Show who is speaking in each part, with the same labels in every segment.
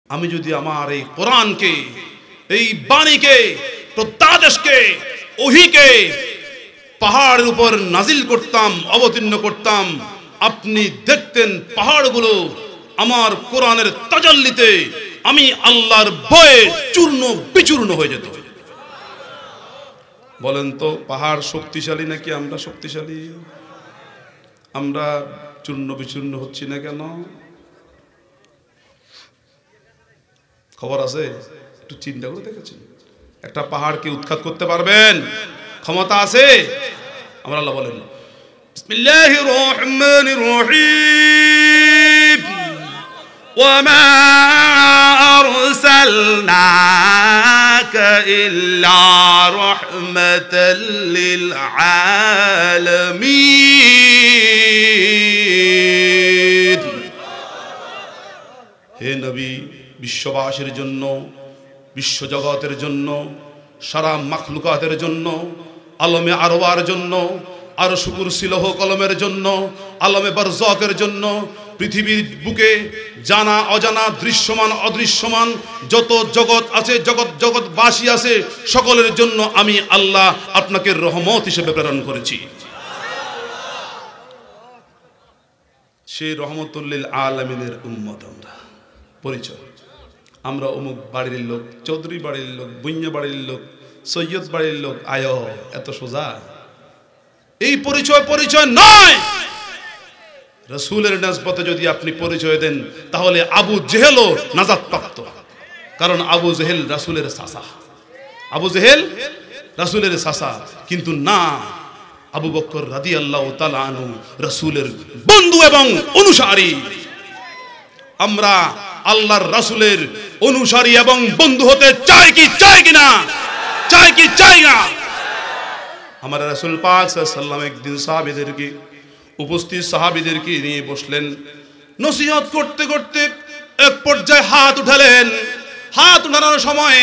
Speaker 1: আমি যদি আমার এই কোরআনকে, এই বাণীকে, প্রত্যাদেশকে, ওহীকে পাহাড়ের উপর নাজিল করতাম, অবতীর্ণ করতাম, আপনি দেখতেন পাহাড়গুলো আমার কোরআনের তাজাল্লিতে আমি আল্লাহর ভয়ে চূর্ণ বিচূর্ণ হয়ে যেত। বলেন তো, পাহাড় শক্তিশালী নাকি আমরা শক্তিশালী? আমরা চূর্ণ বিচূর্ণ হচ্ছি না কেন? খবর আছে? একটু চিন্তা করে দেখেছেন? একটা পাহাড়কে উৎখাত করতে পারবেন? ক্ষমতা আছে? আমরা আল্লাহ বলেন বিসমিল্লাহির রহমানির রহিম ওয়া মা আরসালনাকা ইল্লা রাহমাতাল লিল আলামিন। হে নবী, বিশ্ববাসীর জন্য, বিশ্বজগতের জন্য, সারা মাখলুকাতের জন্য, আলমে আরওয়ার জন্য, আরশ কুরসি লৌহ কলমের জন্য, আলমে বারজাকের জন্য, পৃথিবীর বুকে জানা অজানা, দৃশ্যমান অদৃশ্যমান যত জগৎ আছে, জগৎবাসী আছে, সকলের জন্য আমি আল্লাহ আপনাকে রহমত হিসেবে প্রেরণ করেছি। সেই রহমতুল লিল আলামিনের উম্মত আমরা। পরিচয়, আমরা অমুক বাড়ির লোক, চৌধুরী বাড়ির লোক, বুইয়া বাড়ির লোক, সৈয়দ বাড়ির লোক। আয় এত সোজা? এই পরিচয় নয়। রাসূলের নিসবতে যদি আপনি পরিচয় দেন তাহলে আবু জেহেলও নাজাত প্রাপ্ত, কারণ আবু জেহেল রাসূলের চাচা। আবু জেহেল রাসূলের চাচা, কিন্তু না, আবু বকর রাদিয়াল্লাহু তাআলা আনহু রাসূলের বন্ধু এবং অনুসারী। আমরা আল্লাহর রাসূলের অনুসারী এবং বন্ধু হতে চাই কি না? চাই না? আমার রাসূল পাক সাল্লাল্লাহু আলাইহি ওয়াসাল্লাম একদিন সাহাবীদেরকে, উপস্থিত সাহাবীদেরকে নিয়ে বসলেন। নসিহত করতে করতে এক পর্যায়ে হাত উঠালেন। হাত উঠানোর সময়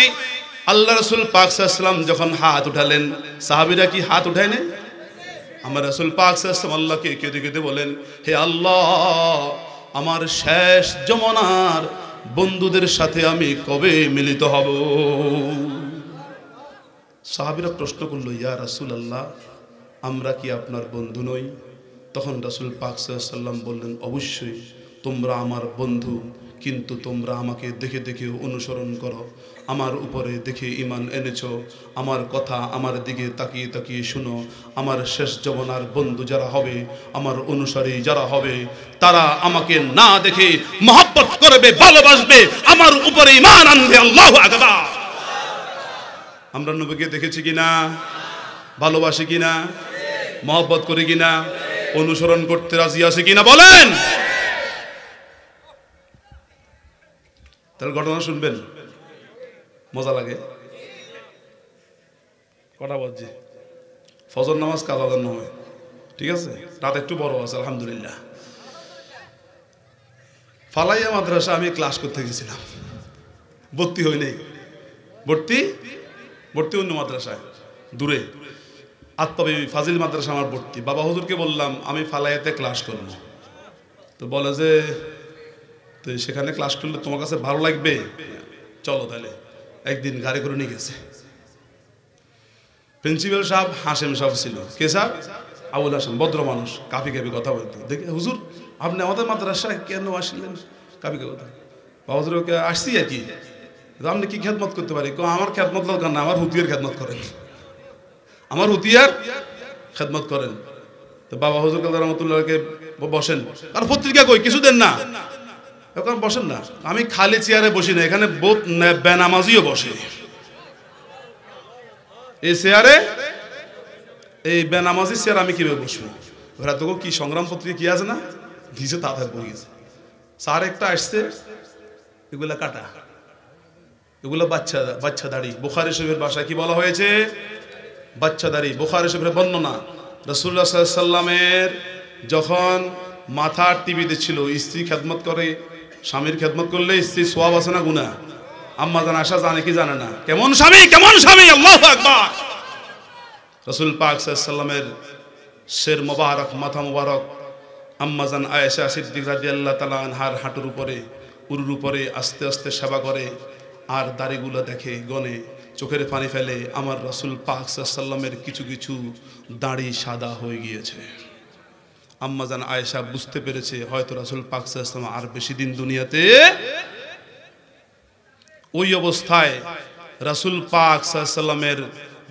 Speaker 1: আল্লাহ রাসূল পাক সাল্লাল্লাহু আলাইহি ওয়াসাল্লাম যখন হাত উঠালেন, সাহাবীরা কি হাত উঠায় না? আমার রাসূল পাক সাল্লাল্লাহু আলাইহি ওয়াসাল্লাম আল্লাহকে কেঁদে কেঁদে বলেন, হে আল্লাহ, আমার শেষ জমানার বন্ধুদের সাথে আমি কবে মিলিত হব? সাহাবীরা প্রশ্ন করল, ইয়া রাসূলুল্লাহ, আমরা কি আপনার বন্ধু নই? তখন রাসূল পাক সাল্লাল্লাহু আলাইহি ওয়াসাল্লাম বললেন, অবশ্যই তোমরা আমার বন্ধু, কিন্তু তোমরা আমাকে দেখে দেখে অনুসরণ করো, আমার উপরে দেখে ঈমান এনেছো, আমার কথা আমার দিকে তাকিয়ে তাকিয়ে শুনো। আমার শেষ জমানার বন্ধু যারা হবে, আমার অনুসারী যারা হবে, তারা আমাকে না দেখে মহব্বত করবে, ভালোবাসবে, আমার উপরে ঈমান আনবে। আল্লাহু আকবার। আমরা নবীকে দেখেছি কিনা? ভালোবাসি কিনা? মহব্বত করি কিনা? অনুসরণ করতে রাজি আছে কিনা? বলেন। তাহলে ঘটনা শুনবেন, মজা লাগে। কটা বাজছে? ফজর নামাজ কাজা আদান নয়, ঠিক আছে? রাত একটু বড় আছে, আলহামদুলিল্লাহ। ফালাইয়া মাদ্রাসা আমি ক্লাস করতে গেছিলাম, ভর্তি হই নাই। ভর্তি অন্য মাদ্রাসায় দূরে, আত্মাবি ফাজিল মাদ্রাসা আমার ভর্তি। বাবা হুজুরকে বললাম আমি ফালাইয়াতে ক্লাস করব, তো বলে যে তো সেখানে ক্লাস করলে তোমার কাছে ভালো লাগবে, চলো তাহলে। একদিন গাড়ি করে নিয়ে গেছে। প্রিন্সিপাল সাহেব হাশেম সাহেব ছিল। কে সাহেব? আবুল হাসেম, ভদ্র মানুষ, কাপি কাপি কথা বলতো। দেখে, হুজুর আপনি আমাদের মাদ্রাসায় কেন আসলেন? কাপি কাপি কথা। বাবা হুজুরকে আসছি আর কি, আপনি কি খেদমত করতে পারি? আমার খেদমত দরকার না, আমার হুতিয়ার খেদমত করেন, আমার হুতিয়ার খেদমত করেন। তো বাবা হুজুর কাল রহমতুল্লাহকে বসেন, আর পত্রিকা কই কিছু দেন না, এখন বসেন না। আমি খালি চেয়ারে বসি না, এখানে বহুত বেনামাজিও বসে। এই চেয়ারে, এই বেনামাজি চেয়ার আমি কিভাবে বসবো? ওরা তো কি সংগ্রাম পত্রিকা কি আছে না, দিছে তাড়াতাড়ি পড়ে গেছে। স্যার একটা আসছে, এগুলা কাটা, এগুলো বাচ্চা দাড়ি। বুখারী শরীফের ভাষায় কি বলা হয়েছে? বাচ্চা দাড়ি। বুখারী শরীফের বর্ণনা, রাসূলুল্লাহ সাল্লাল্লাহু আলাইহি ওয়াসাল্লামের যখন মাথার টিভিতে ছিল, স্ত্রী খেদমত করে, স্বামীর খেদমত করলে স্ত্রী সওয়াব আছে না গুনাহ? আম্মা জান আয়েশা জানে কি জানে না? কেমন স্বামী, কেমন স্বামী! আল্লাহু আকবার। রাসূল পাক সাল্লাল্লাহু আলাইহি ওয়াসাল্লামের শের মোবারক, মাথা মোবারক আম্মা জান আয়েশা সিদ্দিকা রাদিয়াল্লাহু তাআলা আনহার হাঁটুর উপরে উরুর উপরে আস্তে আস্তে সেবা করে আর দাড়িগুলো দেখে গনে চোখের পানি ফেলে আমার রাসূল পাক সাল্লাল্লাহু আলাইহি ওয়াসাল্লামের কিছু কিছু দাড়ি সাদা হয়ে গিয়েছে। আম্মা জান আয়েশা বুঝতে পেরেছে হয়তো রাসূল পাক সাল্লাল্লাহু আলাইহি ওয়াসাল্লাম আর বেশি দিন দুনিয়াতে। ওই অবস্থায় রাসূল পাক সাল্লাল্লাহু আলাইহি ওয়াসাল্লামের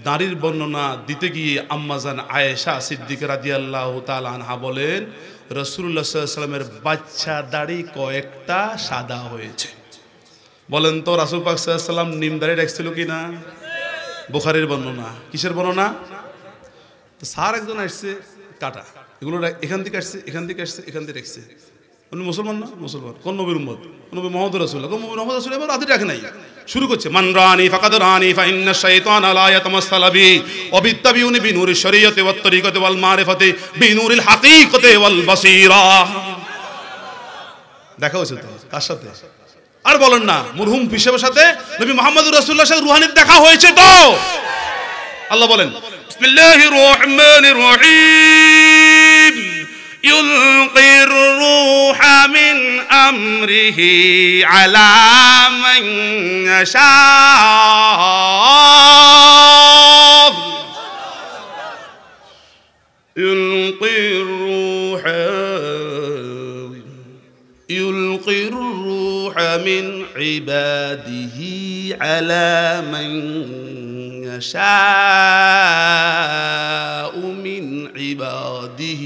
Speaker 1: দাড়ির বর্ণনা দিতে গিয়ে আম্মা জান আয়েশা সিদ্দিকা রাদিয়াল্লাহু তাআলা আনহা বলেন রাসূলুল্লাহ সাল্লাল্লাহু আলাইহি ওয়াসাল্লামের বাচ্চা দাড়ি কয়েকটা সাদা হয়েছে। বলেন তো রাসূল পাক সাল্লাল্লাহু আলাইহি ওয়াসাল্লাম নিম দাড়ি রাখছিল কিনা? বুখারীর বর্ণনা। কিসের বর্ণনা? তো স্যার একজন আসছে কাটা, এগুলো এখান থেকে আসছে, এখান থেকে আসছে, এখান থেকে রাখছে। উনি মুসলমান না? মুসলমান। কোন নবীর উম্মত? নবী মুহাম্মদ রাসূলুল্লাহ। কোন নবী মুহাম্মদ রাসূল এবার আদি রাখে নাই, শুরু করছে মান রানি ফাকাদ রানি ফা ইন্না শাইতানা লা ইয়াতামাসসালা বি ওয়া বিত্তাবিউনি বিনুরিশ শরীয়তি ওয়াত তরিকতি ওয়াল মারিফাতি বিনুরিল হাকীকাতি ওয়াল বাসীরা। দেখা হয়েছে তো কার সাথে? আর বলেন না মরহুম পিসাবের সাথে নবী মুহাম্মদুর রাসূলুল্লাহর সাথে রুহানির দেখা হয়েছে তো। আল্লাহ বলেন বিসমিল্লাহির রহমানির রহিম ইউলকির রূহা মিন আমরিহি আলা মান ইয়াশা ইউলকির রূহা يلقي الروح من عباده على من يشاء من عباده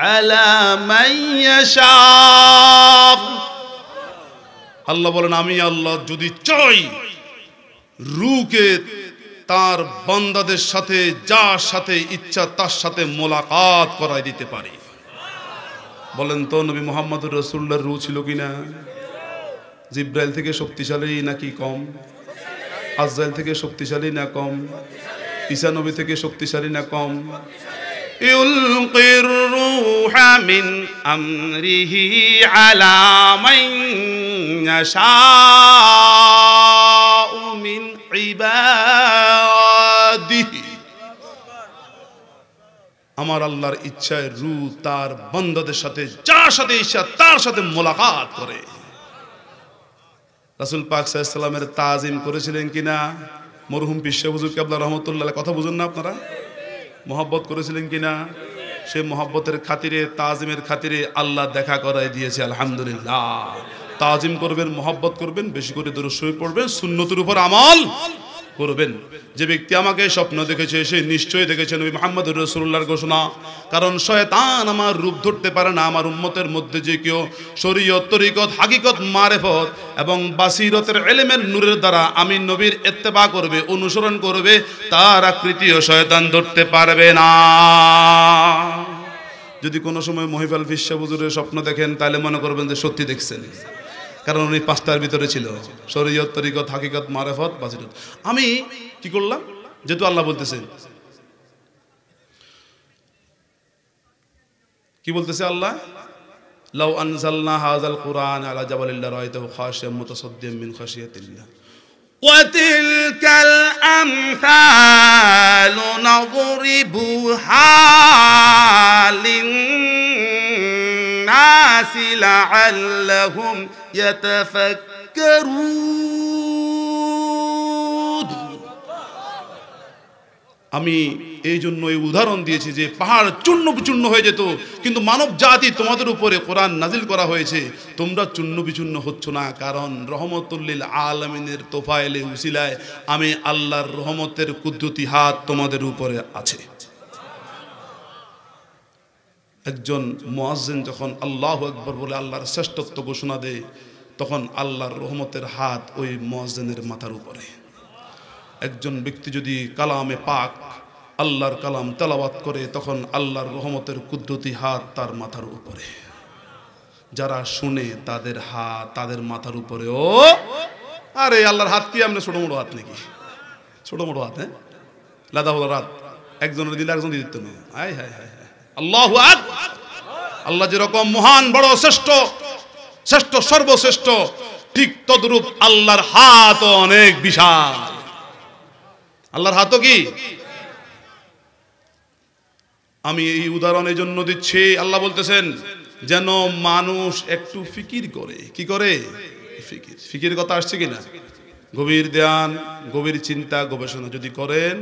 Speaker 1: على من يشاء। আল্লাহ বলেন আমি আল্লাহ যদি চাই রূহকে তার বান্দাদের সাথে যার সাথে ইচ্ছা তার সাথে মোলাকাত করাই দিতে পারি। বলেন তো নবী মুহাম্মদুর রাসূলুল্লাহর রূহ ছিল কিনা? জিব্রাইল থেকে শক্তিশালী নাকি কম? আজরাইল থেকে শক্তিশালী না কম? ঈসা নবী থেকে শক্তিশালী না কম? ইউলকির রূহা মিন আমরিহি আলা মান ইয়াশাউ মিন ইবাদিহি। আমার আল্লাহর ইচ্ছায় রূহ তার বান্দাদের সাথে যার সাথে ইচ্ছা তার সাথে মোলাকাত করে। রাসূল পাক সাল্লাল্লাহু আলাইহি ওয়াসাল্লামের তাজিম করেছিলেন কিনা? মরহুম পীর সাহেব হুজুর কিবলা রাহমাতুল্লাহ আলাইহি কথা বুঝুন না আপনারা? মহব্বত করেছিলেন কিনা? সে মহব্বতের খাতিরে তাজিমের খাতিরে আল্লাহ দেখা করায় দিয়েছে আলহামদুলিল্লাহ। তাজিম করবেন, মহব্বত করবেন, বেশি করে দরুদ শরীফ পড়বেন, সুন্নতের উপর আমল করবেন। যে ব্যক্তি আমাকে স্বপ্ন দেখেছে সে নিশ্চয়ই দেখেছে নবী মুহাম্মদুর রাসূলুল্লাহর ঘোষণা। কারণ শয়তান আমার রূপ ধরতে পারে না। আমার উম্মতের মধ্যে যে কেউ শরীয়ত তরিকত হাকিকত মারিফত এবং বাসিরতের ইলমের নূরের দ্বারা আমি নবীর ইত্তেবা করবে, অনুসরণ করবে, তার আকৃতিও শয়তান ধরতে পারবে না। যদি কোনো সময় মহিফাল ফিশা হুজুরের স্বপ্ন দেখেন তাহলে মনে করবেন যে সত্যি দেখছেন, কারণ উনি পাঁচটার ভিতরে ছিল শরীয়ত তরিকত হাকিকত মারিফত বাসিরত। আমি কি করলাম? যেহেতু আল্লাহ বলতেছেন, কি বলতেছে আল্লাহ? লাউ আনজালনা হাযাল কুরআন আলা জাবালিন লারাআইতাহু খাশিয়াম মুতাসাদ্দিয়াম মিন খাশিয়াতিল্লাহ ওয়া তিলকাল আমসালু নাদরিবুহা লিন-নাসি লাআল্লাহুম ইয়াতাফাক্কারুন। আমি এই জন্য এই উদাহরণ দিয়েছি যে পাহাড় চূর্ণ বিচূর্ণ হয়ে যেত, কিন্তু মানব জাতি তোমাদের উপরে কোরআন নাজিল করা হয়েছে, তোমরা চূর্ণ বিচূর্ণ হচ্ছ না। কারণ রহমতুল লিল আলামিনের তোফায়েলে উসিলায় আমি আল্লাহর রহমতের কুদরতি হাত তোমাদের উপরে আছে। একজন মুয়াজ্জিন যখন আল্লাহু আকবার বলে আল্লাহর শ্রেষ্ঠত্ব ঘোষণা দেয়, তখন আল্লাহর রহমতের হাত ওই মুয়াজ্জিনের মাথার উপরে। একজন ব্যক্তি যদি কালামে পাক আল্লাহর কালাম তেলাওয়াত করে, তখন আল্লাহর রহমতের কুদরতি হাত তার মাথার উপরে। যারা শুনে তাদের হাত তাদের মাথার উপরেও। আরে আল্লাহর হাত কি আমরা ছোট মোটো হাত নাকি? ছোট মোটো হাত, হ্যাঁ, লাদা হলো রাত একজনের দিলে একজন দিত না। হায় হায় হায়, আল্লাহু আকবার। আল্লাহ যেরকম মহান, বড়, শ্রেষ্ঠ, শ্রেষ্ঠ, সর্বশ্রেষ্ঠ, ঠিক তদ্রূপ আল্লাহর হাত অনেক বিশাল। আল্লাহর হাতও কি? আমি এই উদাহরণ এই জন্য দিচ্ছি, আল্লাহ বলতেছেন যেন মানুষ একটু ফিকির করে। কি করে? ফিকির। ফিকির কথা আসছে কিনা? গভীর ধ্যান, গভীর চিন্তা, গবেষণা যদি করেন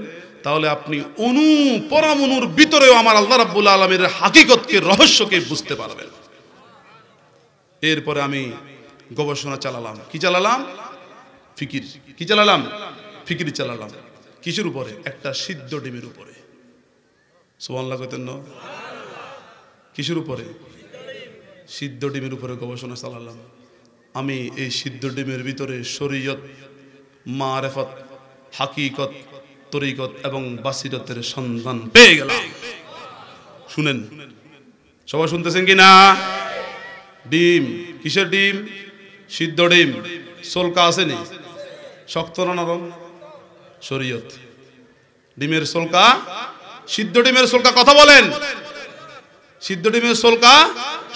Speaker 1: তাহলে আপনি পরমাণুর ভিতরেও আমার আল্লাহ রাব্বুল আলামিনের হাকিকতকে, রহস্যকে বুঝতে পারবেন। এরপরে আমি গবেষণা চালালাম। কি চালালাম? ফিকির। কি চালালাম? ফিকির চালালাম। কিসের উপরে? একটা সিদ্ধ ডিমের উপরে। সুবহানাল্লাহ কইতেন না? কিসের উপরে? সিদ্ধ ডিমের উপরে গবেষণা চালালাম। আমি এই সিদ্ধ ডিমের ভিতরে শরীয়ত, মারেফত, হাকিকত, তরিকত এবং বাসিরতের সন্ধান পেয়ে গেলাম। শুনেন, সবাই শুনতেছেন কি না? ডিম, কিসের ডিম? সিদ্ধ ডিম। সোলকা আসেনি? শক্ত না নরম? শরীয়ত। ডিমের সোলকা, সিদ্ধ ডিমের সোলকা, কথা বলেন। সিদ্ধ ডিমের সোলকা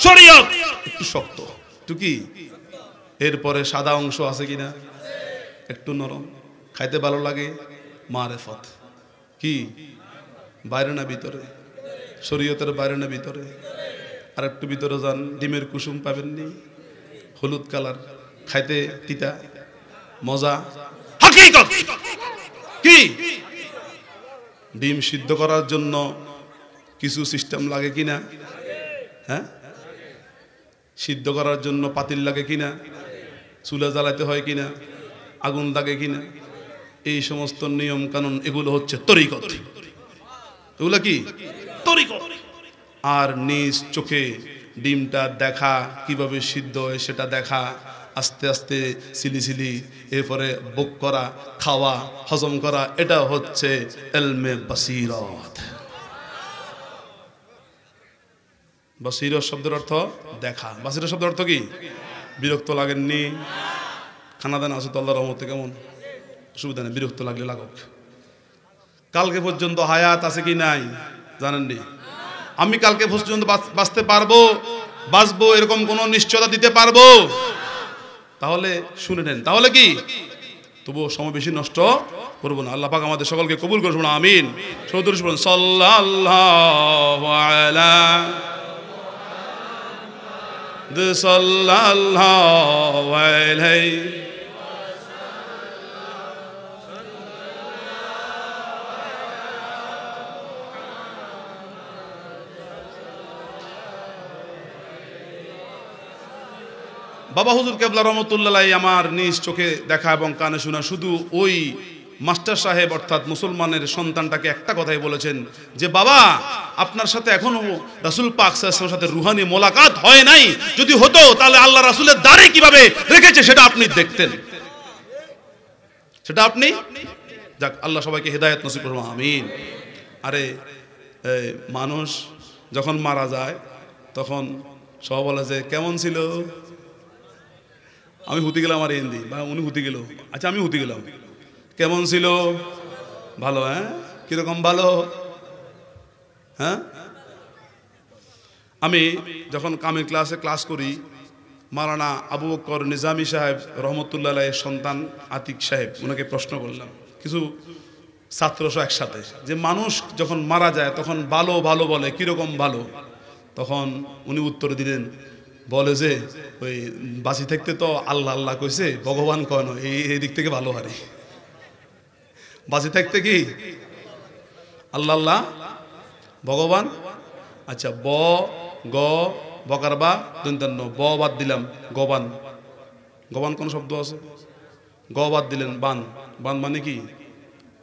Speaker 1: শরীয়ত, একটু শক্ত, একটু কি। এরপরে সাদা অংশ আছে কিনা? একটু নরম, খাইতে ভালো লাগে। মারেফত। কি? বাইরে না ভিতরে? শরীয়তের বাইরে না ভিতরে? আর একটু ভিতরে যান, ডিমের কুসুম পাবেননি, হলুদ কালার, খাইতে তিতা, মজা। হাকিকত কি? ডিম সিদ্ধ করার জন্য কিছু সিস্টেম লাগে কিনা? হ্যাঁ, সিদ্ধ করার জন্য পাতিল লাগে কিনা? চুলা জ্বালাতে হয় কিনা? আগুন লাগে কিনা? এই সমস্ত নিয়ম কানুন, এগুলো হচ্ছে তরিকত। এগুলো কি? তরিকত। আর নিজ চোখে ডিমটা দেখা, কিভাবে সিদ্ধ হয় সেটা দেখা, আস্তে আস্তে সিলি সিলি, এরপরে বুক করা, খাওয়া, হজম করা, এটা হচ্ছে ইলমে বাসিরত। বাসিরত শব্দের অর্থ দেখা। বাসিরত শব্দের অর্থ কি? বিরক্ত লাগেননি? খানা দানা আছে তো আল্লাহর রহমতে, কেমন? অসুবিধা নেই, বিরক্ত লাগলে লাগুক। কালকে পর্যন্ত হায়াত আছে কি নাই জানেননি? আমি কালকে পর্যন্ত বাঁচতে পারবো, বাঁচবো, এরকম কোন নিশ্চয়তা দিতে পারবো? তাহলে শুনে নেন, তাহলে কি তবুও সময় বেশি নষ্ট করবো না। আল্লাহ পাক আমাদের সকলকে কবুল করে শুনুন, আমিন। সৌদুর শুনুন, সাল্লাল্লাহু আলাইহি। বাবা হুজুর কেবলা রহমতুল্লাহ আমার নিজ চোখে দেখা এবং কানে শোনা, শুধু ওই মাস্টার সাহেব অর্থাৎ মুসলমানের সন্তানটাকে একটা কথাই বলেছেন যে বাবা, আপনার সাথে এখনো রাসূল পাক সাল্লাল্লাহু আলাইহি ওয়াসাল্লামের সাথে রুহানি মোলাকাত হয় নাই, যদি হতো তাহলে আল্লাহ রাসূলের দাড়ি কিভাবে রেখেছে সেটা আপনি দেখতেন, সেটা আপনি। যাক, আল্লাহ সবাইকে হেদায়েত নসিব করুন, আমিন। আরে মানুষ যখন মারা যায় তখন সব বলে যে কেমন ছিল, আমি হুতি গেলাম, আর হিন্দি বা উনি হুতি গেল, আচ্ছা আমি হুতি গেলাম, কেমন ছিল? ভালো। হ্যাঁ, কিরকম ভালো? হ্যাঁ, আমি যখন কামিল ক্লাসে ক্লাস করি, মাওলানা আবু বকর নিজামী সাহেব রহমতুল্লাহ আলাইহির সন্তান আতিক সাহেব, ওনাকে প্রশ্ন করলাম কিছু ছাত্রসহ একসাথে, যে মানুষ যখন মারা যায় তখন ভালো ভালো বলে, কিরকম ভালো? তখন উনি উত্তর দিলেন, বলে যে ওই বাঁচি থাকতে তো আল্লাহ আল্লাহ কইছে, ভগবান কয় না, এই দিক থেকে ভালো হারে। বাঁচি থাকতে কি আল্লাহ আল্লাহ, ভগবান। আচ্ছা, ব গ বকার বা দন্তান্ন, ব বাদ দিলাম, গবান। গবান কোন শব্দ আছে? গ বাদ দিলেন, বান। বান মানে কি?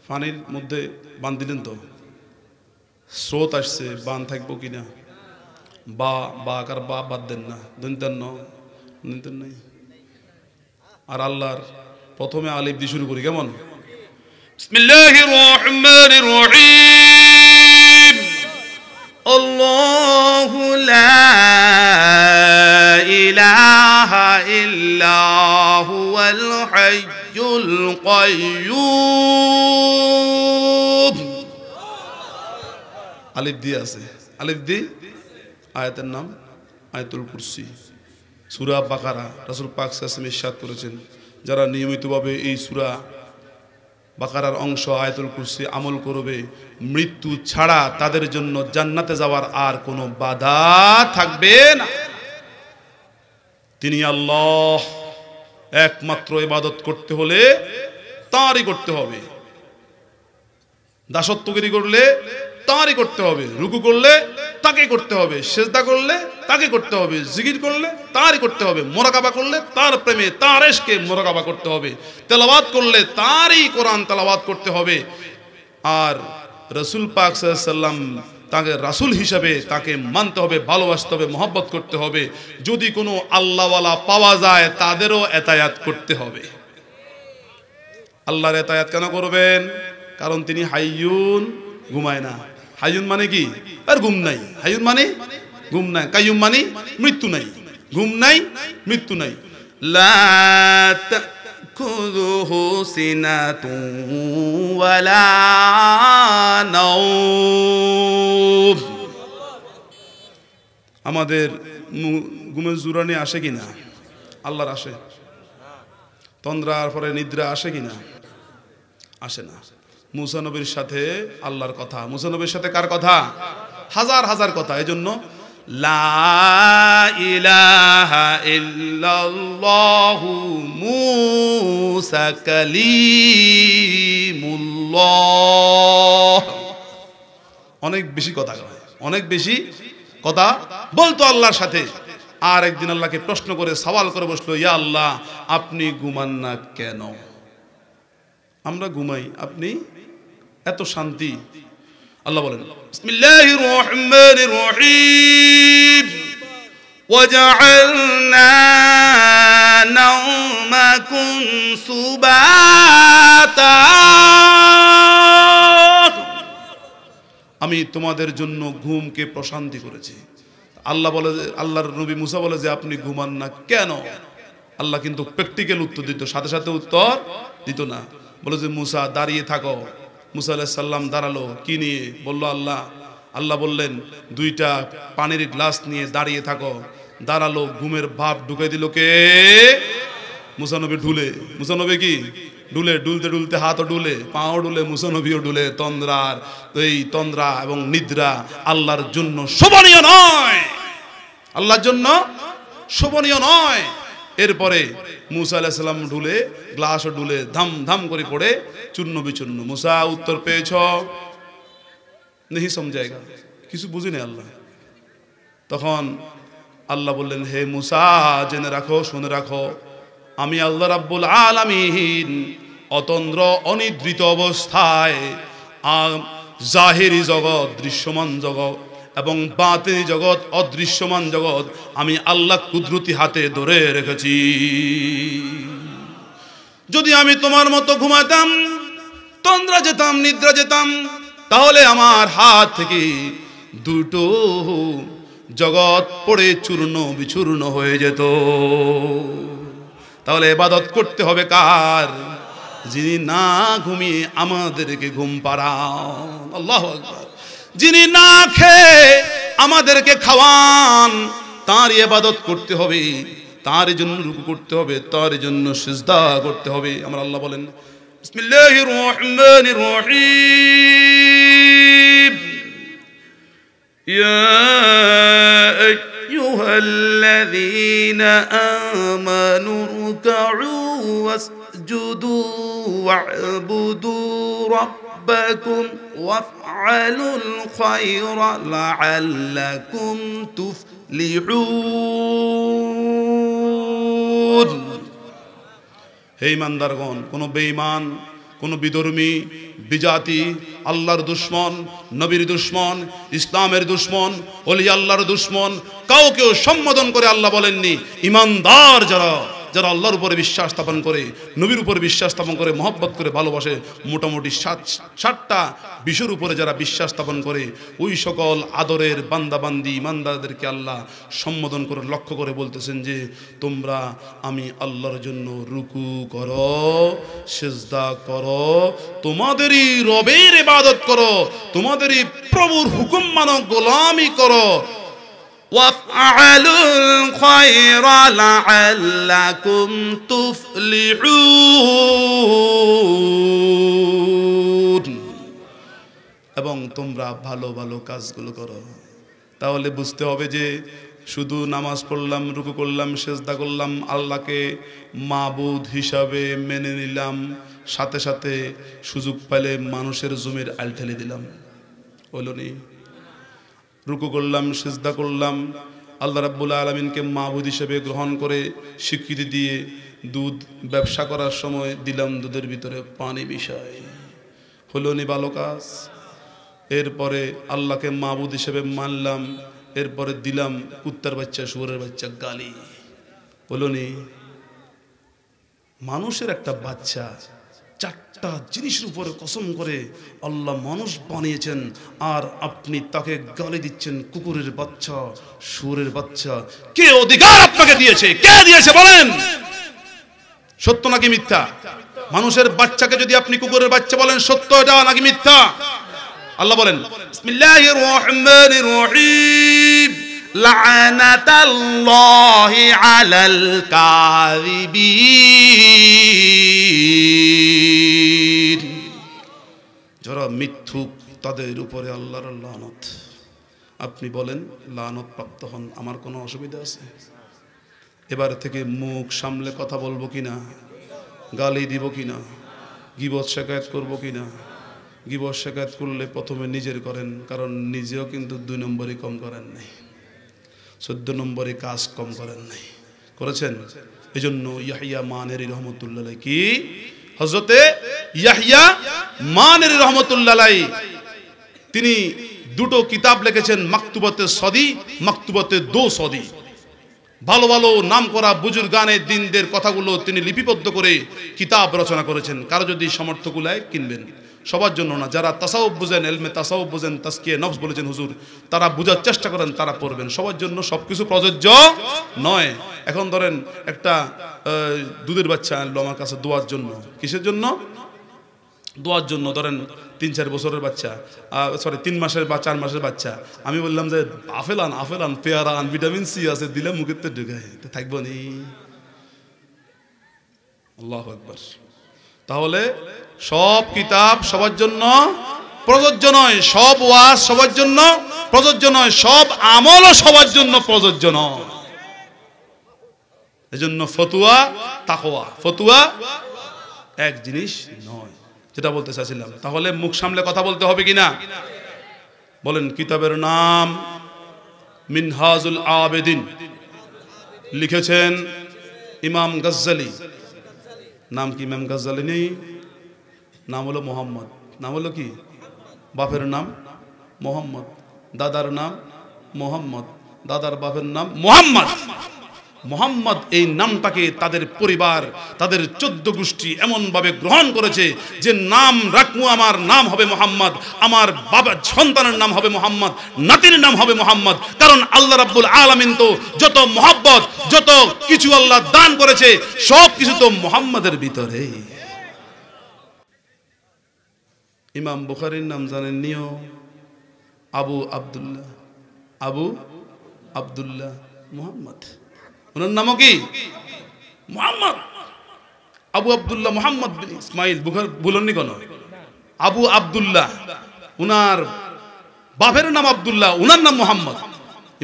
Speaker 1: পানির মধ্যে বান দিলেন তো স্রোত আসছে, বান থাকবো কিনা? বা আকার বা বাদ দেন না, দন্তান্ন নাই। আর আল্লাহর প্রথমে আলিফ দিয়ে শুরু করি, কেমন? বিসমিল্লাহির রহমানির রহিম। আল্লাহু লা ইলাহা ইল্লা হুয়াল হাইয়ুল কাইয়্যুম। আলিফ দিয়ে আছে, আলিফ দিয়ে আয়াতের নাম আয়াতুল কুরসি। সূরা বাকারা রাসূল পাক সাল্লাল্লাহু আলাইহি ওয়াসাল্লাম ইরশাদ করেছেন, যারা নিয়মিতভাবে এই সূরা বাকারার অংশ আয়াতুল কুরসি আমল করবে, মৃত্যু ছাড়া তাদের জন্য জান্নাতে যাওয়ার আর কোনো বাধা থাকবে না। তিনি আল্লাহ, একমাত্র ইবাদত করতে হলে তারই করতে হবে। দাসত্বগিরি করলে তারই করতে হবে, রুকু করলে তাকে করতে হবে, সেজদা করলে তাকে করতে হবে, জিকির করলে তারই করতে হবে, মোরাকাবা করলে তার প্রেমে তার ইশকে মোরাকাবা করতে হবে, তেলাওয়াত করলে তারই কোরআন তেলাওয়াত করতে হবে। আর রাসূল পাক সাল্লাল্লাহু আলাইহি ওয়াসাল্লাম তাকে রাসূল হিসেবে তাকে মানতে হবে, ভালোবাসতে হবে, মহব্বত করতে হবে। যদি কোনো আল্লাহওয়ালা পাওয়া যায় তাদেরও এতায়াত করতে হবে। আল্লাহর এতায়াত কেন করবেন? কারণ তিনি হাইয়ুন, ঘুমায় না। হাইয়ুন মানে কি? আর ঘুম নাই। হাইয়ুন মানে ঘুম নাই, কাইয়ুম মানে মৃত্যু নাই, ঘুম নাই, মৃত্যু নাই। লা তাখুযুহু সিনাতুন ওয়ালা নাওম। আমাদের ঘুমের জুরানি আসে কিনা? আল্লাহর আসে। তন্দ্রার পরে নিদ্রা আসে কিনা? আসে না। মুসা নবীর সাথে আল্লাহর কথা, মুসা নবীর সাথে কার কথা? হাজার হাজার কথা। এজন্য লা ইলাহা ইল্লাল্লাহু মুসা কালিমুল্লাহ। অনেক বেশি কথা কয়, অনেক বেশি কথা বলতো আল্লাহর সাথে। আর একদিন আল্লাহকে প্রশ্ন করে সওয়াল করে বসলো, ইয়া আল্লাহ, আপনি ঘুমান না কেন? আমরা ঘুমাই, আপনি এত শান্তি। আল্লাহ বলেন, বিসমিল্লাহির রহমানির রহিম, ওয়াজআলনা নাওমাকুম সুবাতা। আমি তোমাদের জন্য ঘুমকে প্রশান্তি করেছি। আল্লাহ বলে, আল্লাহর নবী মুসা বলে যে আপনি ঘুমান না কেন? আল্লাহ কিন্তু প্র্যাকটিক্যাল উত্তর দিত, সাথে সাথে উত্তর দিত না। বলে যে মুসা দাঁড়িয়ে থাকো। মুসা আলাইহিস সালাম দাঁড়ালো। কি নিয়ে? বলল আল্লাহ। আল্লাহ বললেন দুইটা পানির গ্লাস নিয়ে দাঁড়িয়ে থাকো। দাঁড়ালো, ঘুমের ভাব ঢুকাই দিল কে? মুসা নবী ঢুলে। মুসা নবী কি ডুলে? ডুলতে ডুলতে হাতও ডুলে, পাও ডুলে, মুসা নবীও ডুলে। তন্দ্রার এই তন্দ্রা এবং নিদ্রা আল্লাহর জন্য শোভনীয় নয়, আল্লাহর জন্য শোভনীয় নয়। এরপরে মুসা আলাইহিস সালাম ঢুলে, গ্লাসও ঢুলে, ধাম ধাম করে পড়ে চূর্ণ বিচূর্ণ। মুসা উত্তর পেয়েছ? নেহি সমঝায়েগা, কিছু বুঝি না আল্লাহ। তখন আল্লাহ বললেন, হে মুসা, জেনে রাখো, শুনে রাখো, আমি আল্লাহ রাব্বুল আলামিন অতন্দ্র অনিদ্রিত অবস্থায় জাহিরি জগৎ, দৃশ্যমান জগৎ এবং বাতিনি জগৎ, অদৃশ্যমান জগৎ আমি আল্লাহ কুদরতি হাতে ধরে রেখেছি। যদি আমি তোমার মতো ঘুমাতাম, তন্দ্রা যেতাম, নিদ্রা যেতাম, তাহলে আমার হাত থেকে দুটো জগৎ পড়ে চূর্ণ বিচূর্ণ হয়ে যেত। তাহলে ইবাদত করতে হবে কার? যিনি না ঘুমিয়ে আমাদেরকে ঘুম পাড়ান। আল্লাহু আকবার। যিনি না খেয়ে আমাদেরকে খাওয়ান, তার ইবাদত করতে হবে, তার জন্য রুকু করতে হবে, তার জন্য সিজদা করতে হবে। আমার আল্লাহ বলেন, বিসমিল্লাহির রহমানির রহিম, ইয়া আইয়ুহাল্লাযীনা আমানু রুকউ ওয়াসজুদু ওয়া'বুদু রাব্বাকুম ওয়াফআলুল খায়রা লাআল্লাকুম তুফলিহুন। হে ইমানদারগণ, কোন বেঈমান, কোন বিধর্মী, বিজাতি, আল্লাহর দুশমন, নবীর দুশমন, ইসলামের দুশমন, ওলি আল্লাহর দুশমন কাউকেও সম্বোধন করে আল্লাহ বলেননি। ইমানদার যারা, যারা আল্লাহর উপরে বিশ্বাস স্থাপন করে, নবীর উপরে বিশ্বাস স্থাপন করে, মহব্বত করে, ভালোবাসে, মোটামুটি সাতটা বিষয়ের উপরে যারা বিশ্বাস স্থাপন করে, ওই সকল আদরের বান্দাবান্দি ইমানদারদেরকে আল্লাহ সম্বোধন করে লক্ষ্য করে বলতেছেন যে তোমরা আমি আল্লাহর জন্য রুকু করো, সিজদা করো, তোমাদেরই রবের ইবাদত করো, তোমাদেরই প্রভুর হুকুম মানো, গোলামি করো। ওয়াফআলুল খায়রা লাআল্লাকুম তুফলিহুন। এবং তোমরা ভালো ভালো কাজগুলো করো। তাহলে বুঝতে হবে যে শুধু নামাজ পড়লাম, রুকু করলাম, সেজদা করলাম, আল্লাহকে মাবুদ হিসাবে মেনে নিলাম, সাথে সাথে সুযোগ পেলে মানুষের জমির আল ঠেলে দিলাম, হলো নি? রুকু করলাম, সেজদা করলাম, আল্লাহ রাব্বুল আলামিনকে মাবুদ হিসেবে গ্রহণ করে স্বীকৃতি দিয়ে দুধ ব্যবসা করার সময় দিলাম দুধের ভিতরে পানি মিশাই, হলো নি ভালো কাজ? এরপরে আল্লাহকে মাবুদ হিসেবে মানলাম, এরপরে দিলাম কুত্তার বাচ্চা, শুয়োরের বাচ্চা গালি, হলো নি? মানুষের একটা বাচ্চা চারটা জিনিসের উপরে কসম করে আল্লাহ মানুষ বানিয়েছেন, আর আপনি তাকে গালি দিচ্ছেন কুকুরের বাচ্চা, শুয়োরের বাচ্চা। কে অধিকার আপনাকে দিয়েছে? কে দিয়েছে বলেন? সত্য নাকি মিথ্যা? মানুষের বাচ্চাকে যদি আপনি কুকুরের বাচ্চা বলেন, সত্য এটা নাকি মিথ্যা? আল্লাহ বলেন বিসমিল্লাহির রহমানির রহিম, লা'নাতাল্লাহি আলাল কাযিবিন, যারা মিথ্যুক তাদের উপরে আল্লাহর লানত। আপনি বলেন লানত প্রাপ্ত হন, আমার কোনো অসুবিধা আছে? এবার থেকে মুখ সামলে কথা বলবো কিনা? গালি দিব কিনা? গীবত শিকায়ত করবো কিনা? গীবত শিকায়ত করলে প্রথমে নিজের করেন, কারণ নিজেও কিন্তু 2 নম্বরই কম করেন নাই, 14 নম্বরে কাজ কম করেন নাই, করেছেন। এই জন্য ইয়াহইয়া মানেরি রহমতুল্লাহ আলাইহি, কি হযরতে ইয়াহইয়া মানেরি রহমতুল্লাহ আলাইহি, তিনি 2টো কিতাব লিখেছেন, মাকতুবাতে সদি, মাকতুবাতে দো সদি। ভালো ভালো নাম করা বুজুর্গানে দিনদের কথাগুলো তিনি লিপিবদ্ধ করে কিতাব রচনা করেছেন। কারো যদি সামর্থ্য কুলায় কিনবেন, সবার জন্য না। যারা তাসাউফ বুঝেন, এলমে তাসাউফ বুঝেন, তাসকিয়ে নফস বলেছেন হুজুর, তারা বুঝার চেষ্টা করেন, তারা পড়বেন। সবার জন্য সবকিছু প্রযোজ্য নয়। এখন ধরেন একটা দুধের বাচ্চা আনলো আমার কাছে দোয়ার জন্য। কিসের জন্য? দোয়ার জন্য। ধরেন 3-4 বছরের বাচ্চা, 3 মাসের বা 4 মাসের বাচ্চা। আমি বললাম যে আপেল আন, আপেল আন, পেয়ারা আন, ভিটামিন সি আছে, দিলে মুখের তো ঢুকায়, থাকবো নি? আল্লাহু আকবার। তাহলে সব কিতাব সবার জন্য প্রযোজ্য নয়, সব ওয়াজ সবার জন্য প্রযোজ্য নয়, সব আমলও সবার জন্য প্রযোজ্য নয়। এজন্য ফতুয়া তাকওয়া, ফতুয়া এক জিনিস নয়, যেটা বলতে চাইছিলাম। তাহলে মুখ সামলে কথা বলতে হবে কিনা বলেন? কিতাবের নাম মিনহাজুল আবেদিন, লিখেছেন ইমাম গাজ্জালি। নাম কি ইমাম গাজ্জালি? নেই, নাম হলো মোহাম্মদ। নাম হলো কি? বাপের নাম মোহাম্মদ, দাদার নাম মোহাম্মদ, দাদার বাপের নাম মোহাম্মদ। মোহাম্মদ এই নামটাকে তাদের পরিবার, তাদের 14 গোষ্ঠী এমন ভাবে গ্রহণ করেছে যে নাম রাখমু, আমার নাম হবে মোহাম্মদ, আমার বাবা সন্তানের নাম হবে মোহাম্মদ, নাতির নাম হবে মোহাম্মদ। কারণ আল্লাহ রাব্বুল আলামিন তো যত মহব্বত, যত কিছু আল্লাহ দান করেছে, সব কিছু তো মোহাম্মদের ভিতরে। ইমাম বুখারীর নাম জানেন নিও? আবু আব্দুল্লাহ, আবু আব্দুল্লাহ মুহাম্মদ। ওনার নামও কি? মুহাম্মদ। আবু আব্দুল্লাহ মুহাম্মদ বিন ইসমাইল। ভুলননি কেন? আবু আব্দুল্লাহ, উনার বাপের নাম আব্দুল্লাহ, উনার নাম মুহাম্মদ।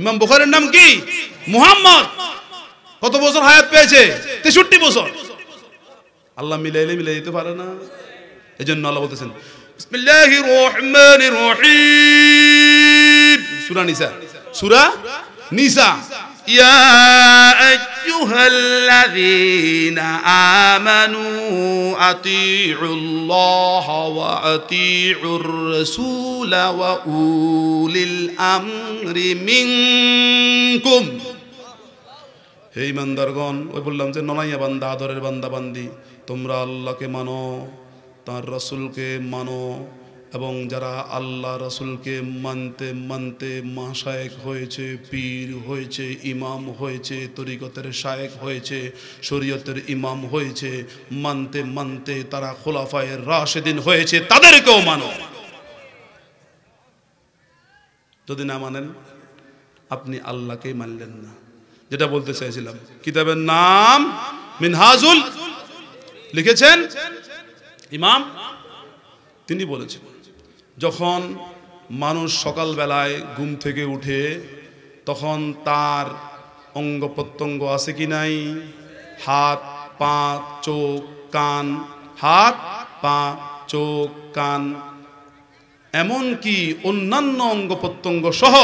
Speaker 1: ইমাম বুখারীর নাম কি? মুহাম্মদ। কত বছর হায়াত পেয়েছে? 63 বছর। আল্লাহ মিলাইলে মিলাই দিতে পারে না? এজন্য আল্লাহ বলতেছেন বিসমিল্লাহির রহমানির রহিম, সূরা নিসা, সূরা নিসা। ইয়া আইয়ুহাল্লাযীনা আমানু আতিউল্লাহ ওয়া আতিউর রাসূলা ওয়া উলিল আমরি মিনকুম। হে ইমানদারগণ, ওই বললাম যে ননাইয়া বান্দা, আদরের বান্দা বান্দি, তোমরা আল্লাহকে মানো, তার রাসূলকে মানো, এবং যারা আল্লাহ রাসূলকে মানতে মানতে মাশায়েখ হয়েছে, পীর হয়েছে, ইমাম হয়েছে, তরিকতের শায়েখ হয়েছে, শরীয়তের ইমাম হয়েছে, মানতে মানতে তারা খুলাফায়ে রাশিদিন হয়েছে, তাদেরকেও মানো। যদি না মানেন আপনি আল্লাহকেই মানলেন না। যেটা বলতে চাইছিলাম, কিতাবের নাম মিনহাজুল, লিখেছেন ইমাম। তিনি বলেছেন, যখন মানুষ সকালবেলায় ঘুম থেকে উঠে তখন তার অঙ্গ প্রত্যঙ্গ আছে কি নাই? হাত, পা, চোখ, কান, হাত, পা, চোখ, কান, এমনকি অন্যান্য অঙ্গ প্রত্যঙ্গ সহ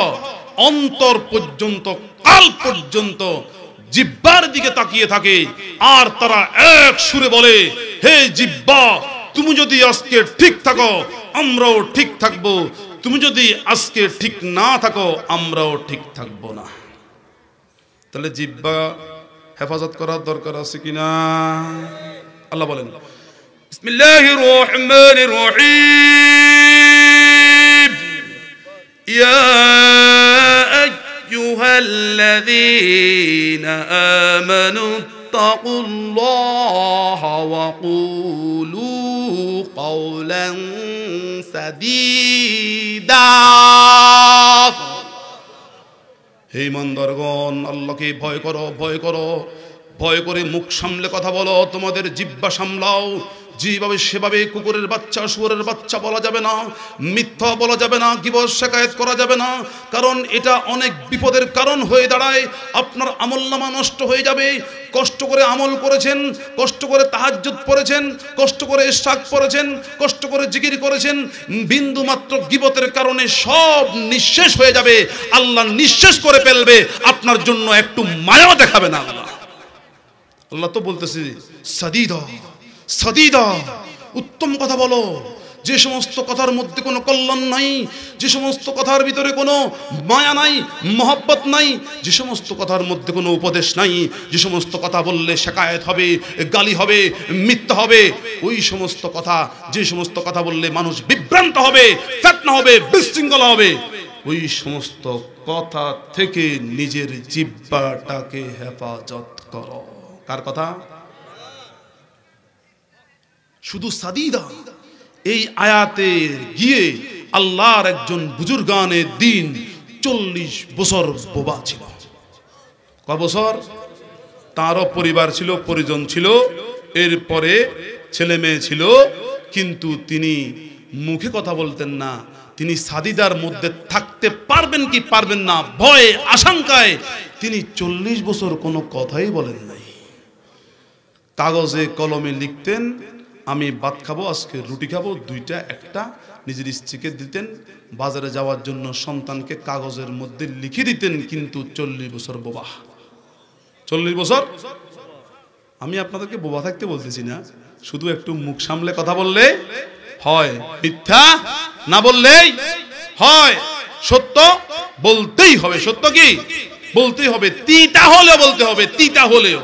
Speaker 1: অন্তর পর্যন্ত, কাল পর্যন্ত জিহ্বার দিকে তাকিয়ে থাকে। আর তারা এক সুরে বলে, হে জিহ্বা, তুমি যদি আজকে ঠিক থাকো আমরাও ঠিক থাকবো, তুমি যদি আজকে ঠিক না থাকো আমরাও ঠিক থাকবো না। তাহলে জিহ্বা হেফাজত করার দরকার আছে কিনা? আল্লাহ বলেন, বিসমিল্লাহির রহমানির রহিম, ইয়া আইয়ুহাল্লাযীনা আমানু তাকুল্লাহা ওয়া কুলু কাওলান সাদীদা। হে ইমানদারগণ, আল্লাহকে ভয় করো, ভয় করো, ভয় করে মুখ সামলে কথা বলো, তোমাদের জিহ্বা সামলাও। যেভাবে সেভাবে কুকুরের বাচ্চা, শুয়োরের বাচ্চা বলা যাবে না, মিথ্যা বলা যাবে না, গীবত শিকায়েত করা যাবে না, কারণ এটা অনেক বিপদের কারণ হয়ে দাঁড়ায়। আপনার আমলনামা নষ্ট হয়ে যাবে। কষ্ট করে আমল করেছেন, কষ্ট করে তাহাজ্জুদ পড়েছেন, কষ্ট করে ইশরাক পড়েছেন, কষ্ট করে জিকির করেছেন, বিন্দু মাত্র গীবতের কারণে সব নিঃশেষ হয়ে যাবে। আল্লাহ নিঃশেষ করে ফেলবে, আপনার জন্য একটু মায়া দেখাবে না আল্লাহ। আল্লাহ তো বলতেছে সাদীদা, সাদীদা, উত্তম কথা বলো, যে সমস্ত কথার মধ্যে কোনো কল্যাণ নাই, যে সমস্ত কথার ভিতরে কোনো মায়া নাই, মহব্বত নাই, যে সমস্ত কথার মধ্যে কোনো উপদেশ নাই, যে সমস্ত কথা বললে শিকায়েত হবে, গালি হবে, মিথ্যা হবে, ওই সমস্ত কথা, যে সমস্ত কথা বললে মানুষ বিভ্রান্ত হবে, ফিতনা হবে, বিশৃঙ্খলা হবে, ওই সমস্ত কথা থেকে নিজের জিহ্বাটাকে হেফাজত করো। কার কথা? শুধু সাদীদা এই আয়াতে গিয়ে আল্লাহর একজন বুজুর্গানে দ্বীন 40 বছর বোবা ছিল। কয় বছর? তারও পরিবার ছিল, পরিজন ছিল, এরপরে ছেলে মেয়ে ছিল, কিন্তু তিনি মুখে কথা বলতেন না। তিনি সাদীদার মধ্যে থাকতে পারবেন কি পারবেন না ভয়ে আশঙ্কায় তিনি 40 বছর কোনো কথাই বলেন নাই। কাগজে কলমে লিখতেন, আমি ভাত খাবো, আজকে রুটি খাবো, দুইটা একটা নিজের স্ত্রীকে দিতেন, বাজারে যাওয়ার জন্য সন্তানকে কাগজের মধ্যে লিখে দিতেন, কিন্তু 40 বছর বোবা। 40 বছর। আমি আপনাদেরকে বোবা থাকতে বলতেছি না, শুধু একটু মুখ সামলে কথা বললে হয়, মিথ্যা না বললেই হয়, সত্য বলতেই হবে। সত্য কি বলতেই হবে, তিতা হলেও বলতে হবে, তিতা হলেও।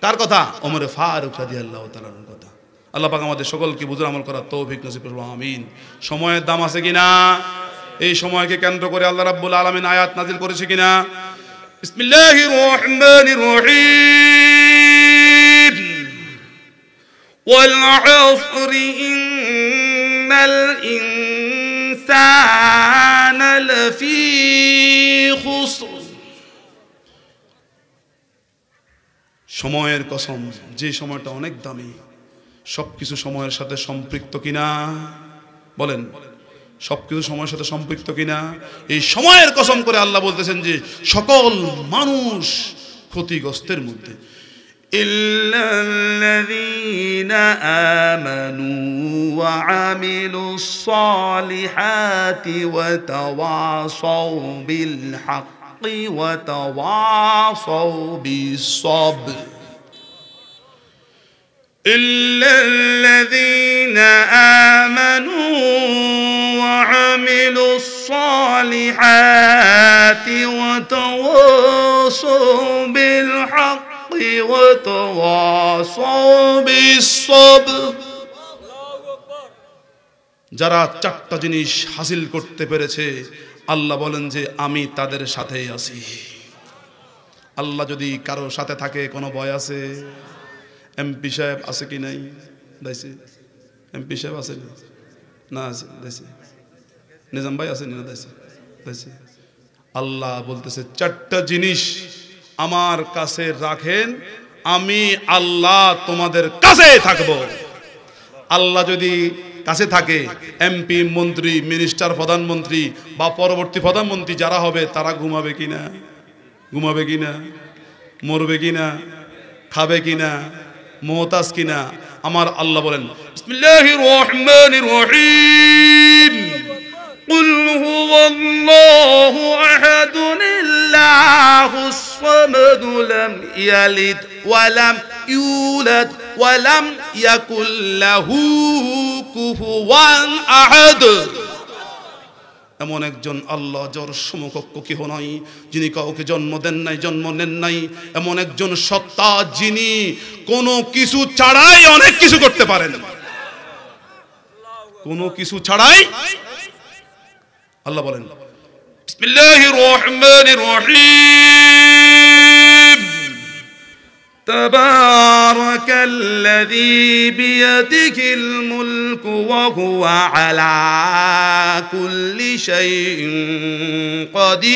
Speaker 1: কার কথা? ওমর ফারুক রাদিয়াল্লাহু তাআলার কথা। আল্লাহ পাক আমাদের সকলকে বুঝে আমল করার তৌফিক নসিব করুন, আমিন। সময়ের দাম আছে কিনা? এই সময়কে কেন্দ্র করে আল্লাহ রাব্বুল আলামিন আয়াত নাযিল করেছে কিনা? বিসমিল্লাহির রহমানির রহিম, ওয়াল আসরি ইন্নাল ইনসানা লাফি খুসর। সময়ের কসম, যে সময়টা অনেক দামি, সবকিছু সময়ের সাথে সম্পৃক্ত কিনা বলেন? সবকিছু সময়ের সাথে সম্পৃক্ত কিনা? এই সময়ের কসম করে আল্লাহ বলতেছেন যে সকল মানুষ ক্ষতিগ্রস্তের মধ্যে। ইল্লাল্লাযীনা আমানু ওয়া আমিলুস সালিহাতি ওয়া তাওয়াসাউ বিল হাক্কি ওয়া তাওয়াসাউ বিস সাবর। إلا الذين آمنوا وعملوا الصالحات وتواصوا بالحق وتواصوا بالصبر। যারা চারটা জিনিস হাসিল করতে পেরেছে আল্লাহ বলেন যে আমি তাদের সাথেই আছি। আল্লাহ যদি কারো সাথে থাকে কোনো ভয় আছে? এমপি সাহেব আছে কি নাই? দাইছে এমপি সাহেব আছে না? আছে দাইছে। নিজাম ভাই আছে না? দাইছে দাইছে। আল্লাহ বলতেছে চারটা জিনিস আমার কাছে রাখেন, আমি আল্লাহ তোমাদের কাছে থাকবো। আল্লাহ যদি কাছে থাকে, এমপি, মন্ত্রী, মিনিস্টার, প্রধানমন্ত্রী বা পরবর্তী প্রধানমন্ত্রী যারা হবে তারা ঘুমাবে কিনা? ঘুমাবে কিনা? মরবে কিনা? খাবে কিনা? মুহতাজ কিনা? আমার আল্লাহ বলেন বিসমিল্লাহির রহমানির রহিম কুল হুয়াল্লাহু আহাদুন আল্লাহুস সামাদ লাম ইয়ালিদ ওয়া লাম ইউলাদ ওয়া লাম ইয়াকুল লাহু কুফুয়ান আহাদ। এমন একজন আল্লাহ যার সমকক্ষ কেহ নাই, যিনি কাউকে জন্ম দেন নাই, জন্ম নেন নাই, এমন একজন সত্তা যিনি কোনো কিছু ছাড়াই অনেক কিছু করতে পারেন। কোনো কিছু ছাড়াই আল্লাহ বলেন বিসমিল্লাহির রহমানির রহিম তাবারাকাল্লাযী বিয়াদিহিল মুলকু ওয়া হুয়া আলা কুল্লি শাইইন কাদির।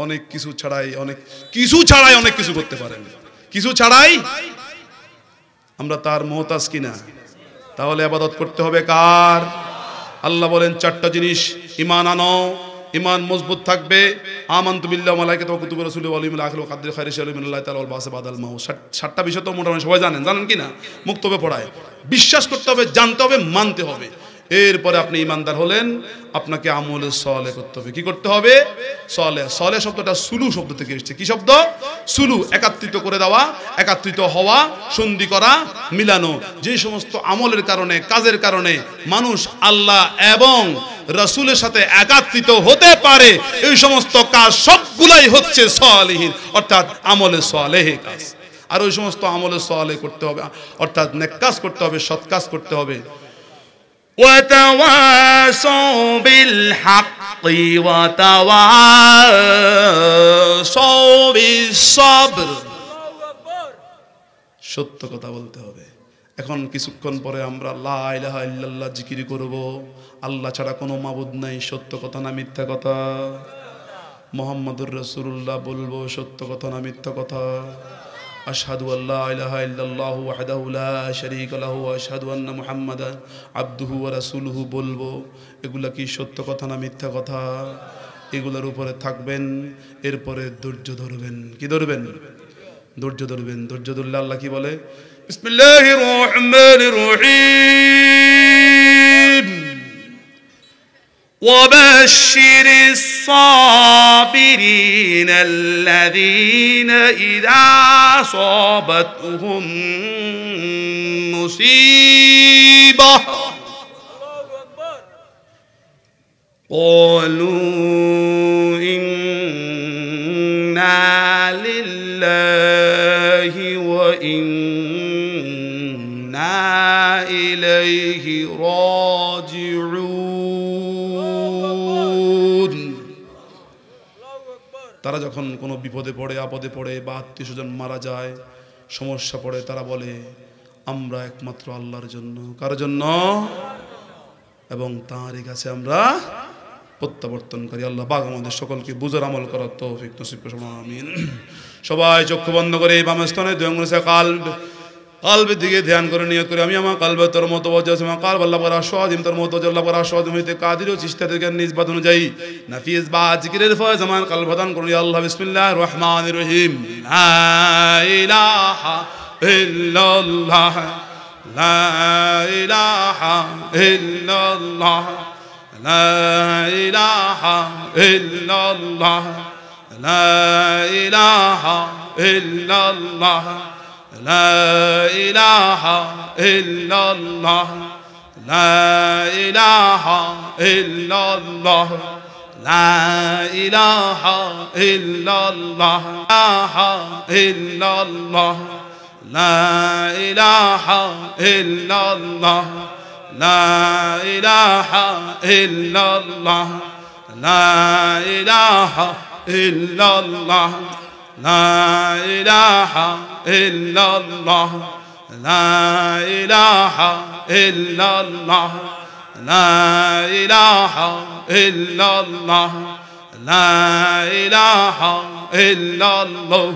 Speaker 1: অনেক কিছু ছাড়াই অনেক কিছু করতে পারেন। কিছু ছাড়াই আমরা তার মুহতাজ কিনা? তাহলে ইবাদত করতে হবে কার? আল্লাহ বলেন চারটা জিনিস ঈমান আনো, ঈমান মজবুত থাকবে। আমানতু বিল্লাহি ওয়া মালাইকাতিহি ওয়া কুতুবিহি ওয়া রাসূলিহি ওয়া ইয়াউমিল আখির ওয়া কদরি খাইরি শাররি মিনাল্লাহি তাআলা ওয়াল বাসি বাদাল মাউত। সাতটা বিষয় তো মোটামুটি সবাই জানেন কি না? মুক্তবে পড়ায়। বিশ্বাস করতে হবে, জানতে হবে, মানতে হবে। এরপরে আপনি ঈমানদার হলেন, আপনাকে আমলে সালেহ করতে হবে। কি করতে হবে? সালেহ। সালেহ শব্দটা সুলু শব্দ থেকে এসেছে। কি শব্দ? সুলু, একত্রিত করে দেওয়া, একত্রিত হওয়া, সন্ধি করা, মিলানো। যে সমস্ত আমলের কারণে, কাজের কারণে মানুষ আল্লাহ এবং রাসূলের সাথে একত্রিত হতে পারে, এই সমস্ত কাজ সবগুলাই হচ্ছে সালেহীন, অর্থাৎ আমলে সালেহ কাজ। আর ওই সমস্ত আমলে সালেহ করতে হবে, অর্থাৎ নেক কাজ করতে হবে, সৎ কাজ করতে হবে। وتواصوا بالحق وتواصوا بالصبر। সত্য কথা বলতে হবে। এখন কিছুক্ষণ পরে আমরা লা ইলাহা ইল্লাল্লাহ জিকির করব। আল্লাহ ছাড়া কোনো মাবুদ নাই, সত্য কথা না মিথ্যা কথা? মুহাম্মাদুর রাসূলুল্লাহ বলবো, সত্য কথা না মিথ্যা কথা? আশহাদু আল্লা ইলাহা ইল্লাল্লাহু ওয়াহদাহু লা শারীকা লাহু ওয়া আশহাদু আন্না মুহাম্মাদান আবদুহু ওয়া রাসূলুহু বলবো। এগুলা কি সত্য কথা না মিথ্যা কথা? এগুলোর উপরে থাকবেন। এরপরে ধৈর্য ধরবেন। কি ধরবেন? ধৈর্য ধরবেন। ধৈর্য ধরলে আল্লাহ কি বলে? বিসমিল্লাহির রহমানির রহিম وبشر الصابرين الذين إذا أصابتهم مصيبة قالوا إنا لله وإنا إليه راجعون। তারা যখন কোনো বিপদে পড়ে, আপদে পড়ে বা আত্মীয় স্বজন মারা যায়, সমস্যা পড়ে, তারা বলে আমরা একমাত্র আল্লাহর জন্য। কার জন্য? এবং তাঁরই কাছে আমরা প্রত্যাবর্তন করি। আল্লাহ পাক আমাদের সকলকে বুঝার আমল করার তৌফিক নসিব করুন, আমিন। সবাই চক্ষু বন্ধ করে বাম স্থানে দুই আঙ্গুল কালবের দিকে ধ্যান করে নিয়ত করে আমি আমার কালবে তোর মতো কালব আল্লাহ পাক আশহাদিম তোর মতো আল্লাহ পাক আশহাদিম হইতে কাদির ও চিস্তা থেকে নিসবত অনুযায়ী নাফিস বা জিকিরের ফয় জামান কালব প্রদান করুন। ইয়া আল্লাহ বিসমিল্লাহির রহমানির রহিম লা ইলাহা ইল্লাল্লাহ লা ইলাহা ইল্লাল্লাহ লা ইলাহা ইল্লাল্লাহ লা ইলাহা ইল্লাল্লাহ لا إله إلا الله لا إله إلا الله لا إله إلا الله لا إله إلا الله لا إله إلا الله لا إله إلا الله لا إله إلا الله لا إله إلا الله لا إله إلا الله لا إله إلا الله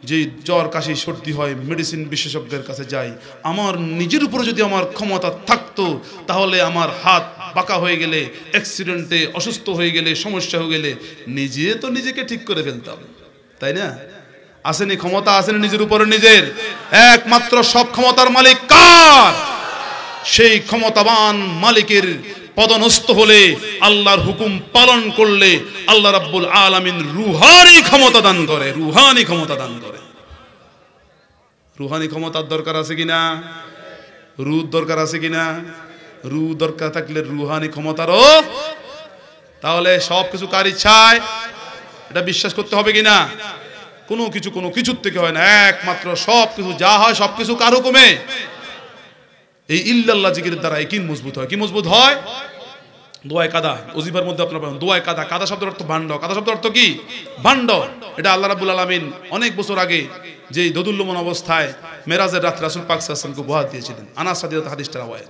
Speaker 1: যে জ্বর কাশি সর্দি হয় মেডিসিন বিশেষজ্ঞের কাছে যাই, আমার নিজের উপরে যদি আমার ক্ষমতা থাকতো তাহলে আমার হাত বাঁকা হয়ে গেলে, অ্যাক্সিডেন্টে অসুস্থ হয়ে গেলে, সমস্যা হয়ে গেলে নিজে তো নিজেকে ঠিক করে ফেলতাম, তাই না? আসেনি ক্ষমতা, আসেনি নিজের উপরে নিজের? একমাত্র সব ক্ষমতার মালিক কার? সেই ক্ষমতাবান মালিকের পদনস্থ হলে, আল্লাহর হুকুম পালন করলে আল্লাহ রাব্বুল আলামিন রুহানি ক্ষমতা দান করে, রুহানি ক্ষমতা দান করে। রুহানি ক্ষমতার দরকার আছে কিনা? রুহ দরকার আছে কিনা? রুহ দরকার থাকলে রুহানি ক্ষমতারও, তাহলে সবকিছু কার ইচ্ছায়, এটা বিশ্বাস করতে হবে কিনা? কোনো কিছুর থেকে হয় না, একমাত্র সবকিছু যা হয় সবকিছু কার হুকুমে। এই ইল্লাল্লাহ জিকিরের দ্বারা ইকিন মজবুত হয়। কি মজবুত হয়? দোয়ায় কাদা, ওজিফার মধ্যে আপনারা পাবেন দোয়ায় কাদা। কাদা শব্দের অর্থ ভাণ্ড। কাদা শব্দের অর্থ কি? ভাণ্ড। এটা আল্লাহ রাব্বুল আলামিন অনেক বছর আগে যে দোদুল্যমান অবস্থায় মেরাজের রাত রাসূল পাক সাল্লাল্লাহু আলাইহি ওয়াসাল্লামকে উপহার দিয়েছিলেন, আনাস রাদিয়াল্লাহু হাদিসটা রাওয়ায়।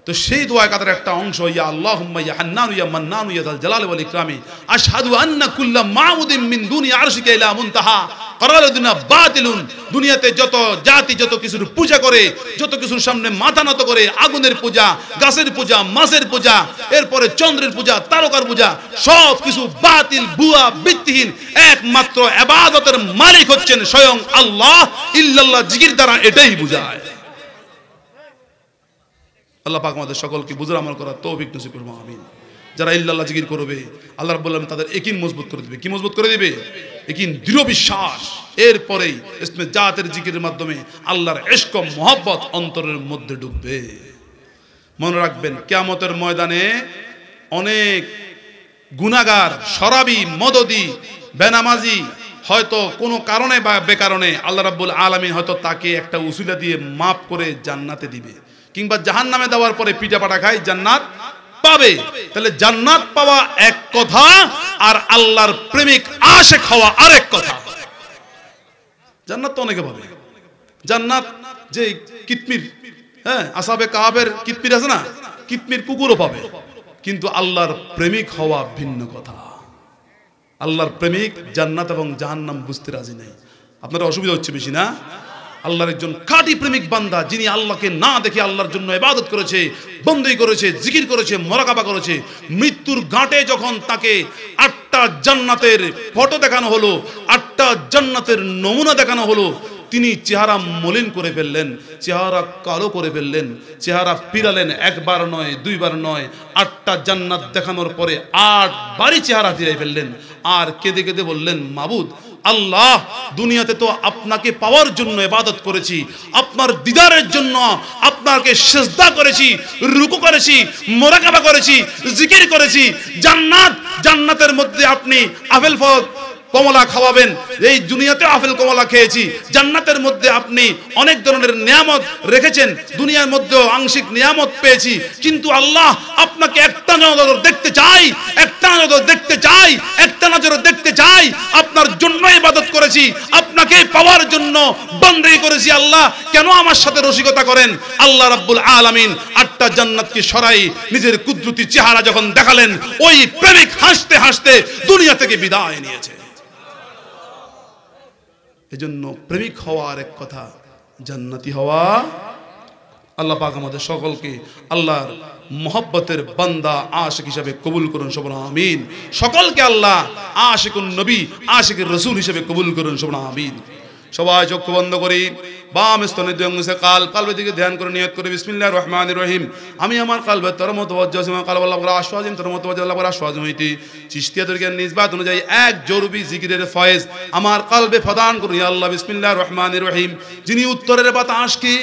Speaker 1: তো সেই দোয়ায় কাদার একটা অংশ, ইয়া আল্লাহুম্মা ইয়া হান্নানু ইয়া মান্নানু ইয়া যাল জালালি ওয়াল ইকরামি আশহাদু আন্না কুল্লা মা'বুদিন মিন দুনি আরশিকা ইলা মুনতাহা করারুনা বাতিলুন। দুনিয়াতে যত জাতি যত কিছুর পূজা করে, যত কিছুর সামনে মাথা নত করে, আগুনের পূজা, গাছের পূজা, মাছের পূজা, এরপরে চন্দ্রের পূজা, তারকার পূজা, সব কিছু বাতিল, ভুয়া, ভিত্তিহীন। একমাত্র ইবাদতের মালিক হচ্ছেন স্বয়ং আল্লাহ। ইল্লাল্লাহ জিকির দ্বারা এটাই বোঝায়। আল্লাহ পাক আমাদের সকলকে বুঝার আমল করার তৌফিক নসিব করুন, আমিন। যারা ইল্লাল্লাহ জিকির করবে আল্লাহ রাব্বুল আলামিন তাদের ইকিন মজবুত করে দিবে। কি মজবুত করে দিবে? ইকিন, দৃঢ় বিশ্বাস। এরপরেই ইসমে জাতের জিকিরের মাধ্যমে আল্লাহর ইশক ও মহব্বত অন্তরের মধ্যে ঢুকবে। মনে রাখবেন, কিয়ামতের ময়দানে অনেক গুনাহগার, শরাবি, মদদি, বেনামাজি হয়তো কোনো কারণে বা বেকারণে আল্লাহ রাব্বুল আলামিন হয়তো তাকে একটা উসিলা দিয়ে মাফ করে জান্নাতে দিবে, কিংবা জাহান্নামে দেওয়ার পরে পিঠাপাটা খায় জান্নাত পাবে। তাহলে জান্নাত পাওয়া এক কথা, আর আল্লাহর প্রেমিক আশিক হওয়া আরেক কথা। জান্নাত তো অনেকে পাবে, জান্নাত যে কিতমির, হ্যাঁ, আসহাবে কাহাবের কিতমির আছে না, কিতমির কুকুরও পাবে, কিন্তু আল্লাহর প্রেমিক হওয়া ভিন্ন কথা। আল্লাহর প্রেমিক জান্নাত এবং জাহান্নাম বুঝতে রাজি নাই। আপনারা অসুবিধা হচ্ছে বেশি না? আল্লাহর একজন খাঁটি প্রেমিক বান্দা, যিনি আল্লাহকে না দেখে আল্লাহর জন্য ইবাদত করেছে, বন্দী করেছে, জিকির করেছে, মুরাকাবা করেছে, মৃত্যুর ঘাটে যখন তাকে 8টা জান্নাতের ফটো দেখানো হলো, 8টা জান্নাতের নমুনা দেখানো হলো, তিনি চেহারা মলিন করে ফেললেন, চেহারা কালো করে ফেললেন, চেহারা ফিরালেন। একবার নয়, দুইবার নয়, 8টা জান্নাত দেখানোর পরে 8 বারই চেহারা ফিরাই ফেললেন। আর কেঁদে কেঁদে বললেন, মাবুদ আল্লাহ, দুনিয়াতে তো আপনাকে পাওয়ার জন্য ইবাদত করেছি, আপনার দিদারের জন্য আপনাকে সিজদা করেছি, রুকু করেছি, মুরাকাবা করেছি, জিকির করেছি। জান্নাতের মধ্যে আপনি আপেল ফল কমলা খাওয়াবেন, এই দুনিয়াতে আপেল কমলা খেয়েছি। জান্নাতের মধ্যে আপনি অনেক ধরনের নিয়ামত রেখেছেন, দুনিয়ার মধ্যেও আংশিক নিয়ামত পেয়েছি। কিন্তু আল্লাহ, আপনাকে একটা নজর দেখতে চাই, একটা নজর দেখতে চাই, একটা নজর দেখতে চাই। আপনার জন্য ইবাদত করেছি, আপনাকে পাওয়ার জন্য বন্দী করেছি। আল্লাহ, কেন আমার সাথে রসিকতা করেন? আল্লাহ রাব্বুল আলামিন 8টা জান্নাতকে সরাই নিজের কুদরতি চেহারা যখন দেখালেন, ওই প্রেমিক হাসতে হাসতে দুনিয়া থেকে বিদায় নিয়েছে। এজন্য প্রেমিক হওয়া আরেক কথা, জান্নাতি হওয়া। আল্লাহ পাক আমাদের সকলকে আল্লাহর মহব্বতের বান্দা, আশিক হিসেবে কবুল করুন, সবাই আমিন। সকলকে আল্লাহ আশিকুন নবী, আশিকের রাসূল হিসেবে কবুল করুন, সবাই আমিন। সবাই চক্ষু বন্ধ করি, বাম স্তনে দুই আঙ্গুলে কালবের দিকে ধ্যান করে নিয়ত করে বিসমিল্লাহির রহমানির রহিম। আমি আমার কালবে তোর মত ওয়াজ্জাহ কালব আল্লাহ করে আশওয়াজিম, তোর মত ওয়াজ্জাহ আল্লাহ করে আশওয়াজিম হইতি চিশতিয়া তরিকার নিসবাত অনুযায়ী এক জরুরি জিকিরের ফয়েজ আমার কালবে প্রদান করুন ইয়া আল্লাহ। বিসমিল্লাহির রহমানির রহিম। যিনি উত্তরের বাতাসকে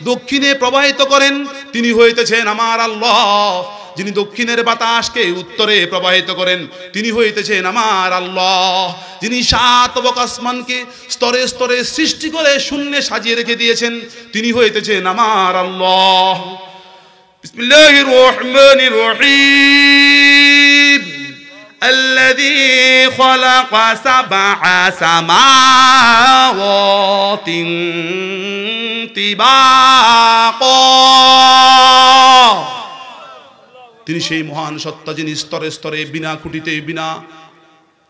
Speaker 1: দক্ষিণে প্রবাহিত করেন তিনি হইতেছেন আমার আল্লাহ। যিনি দক্ষিণের বাতাসকে উত্তরে প্রবাহিত করেন তিনি হইতেছেন আমার আল্লাহ। যিনি 7 আসমানকে স্তরে স্তরে সৃষ্টি করে শূন্যে সাজিয়ে রেখে দিয়েছেন তিনি হইতেছেন আমার আল্লাহ। বিসমিল্লাহির রহমানির রহিম। الذي خلق 7 سماوات طباقا। তিনি সেই মহান সত্তা যিনি স্তরে স্তরে বিনা খুঁটিতে বিনা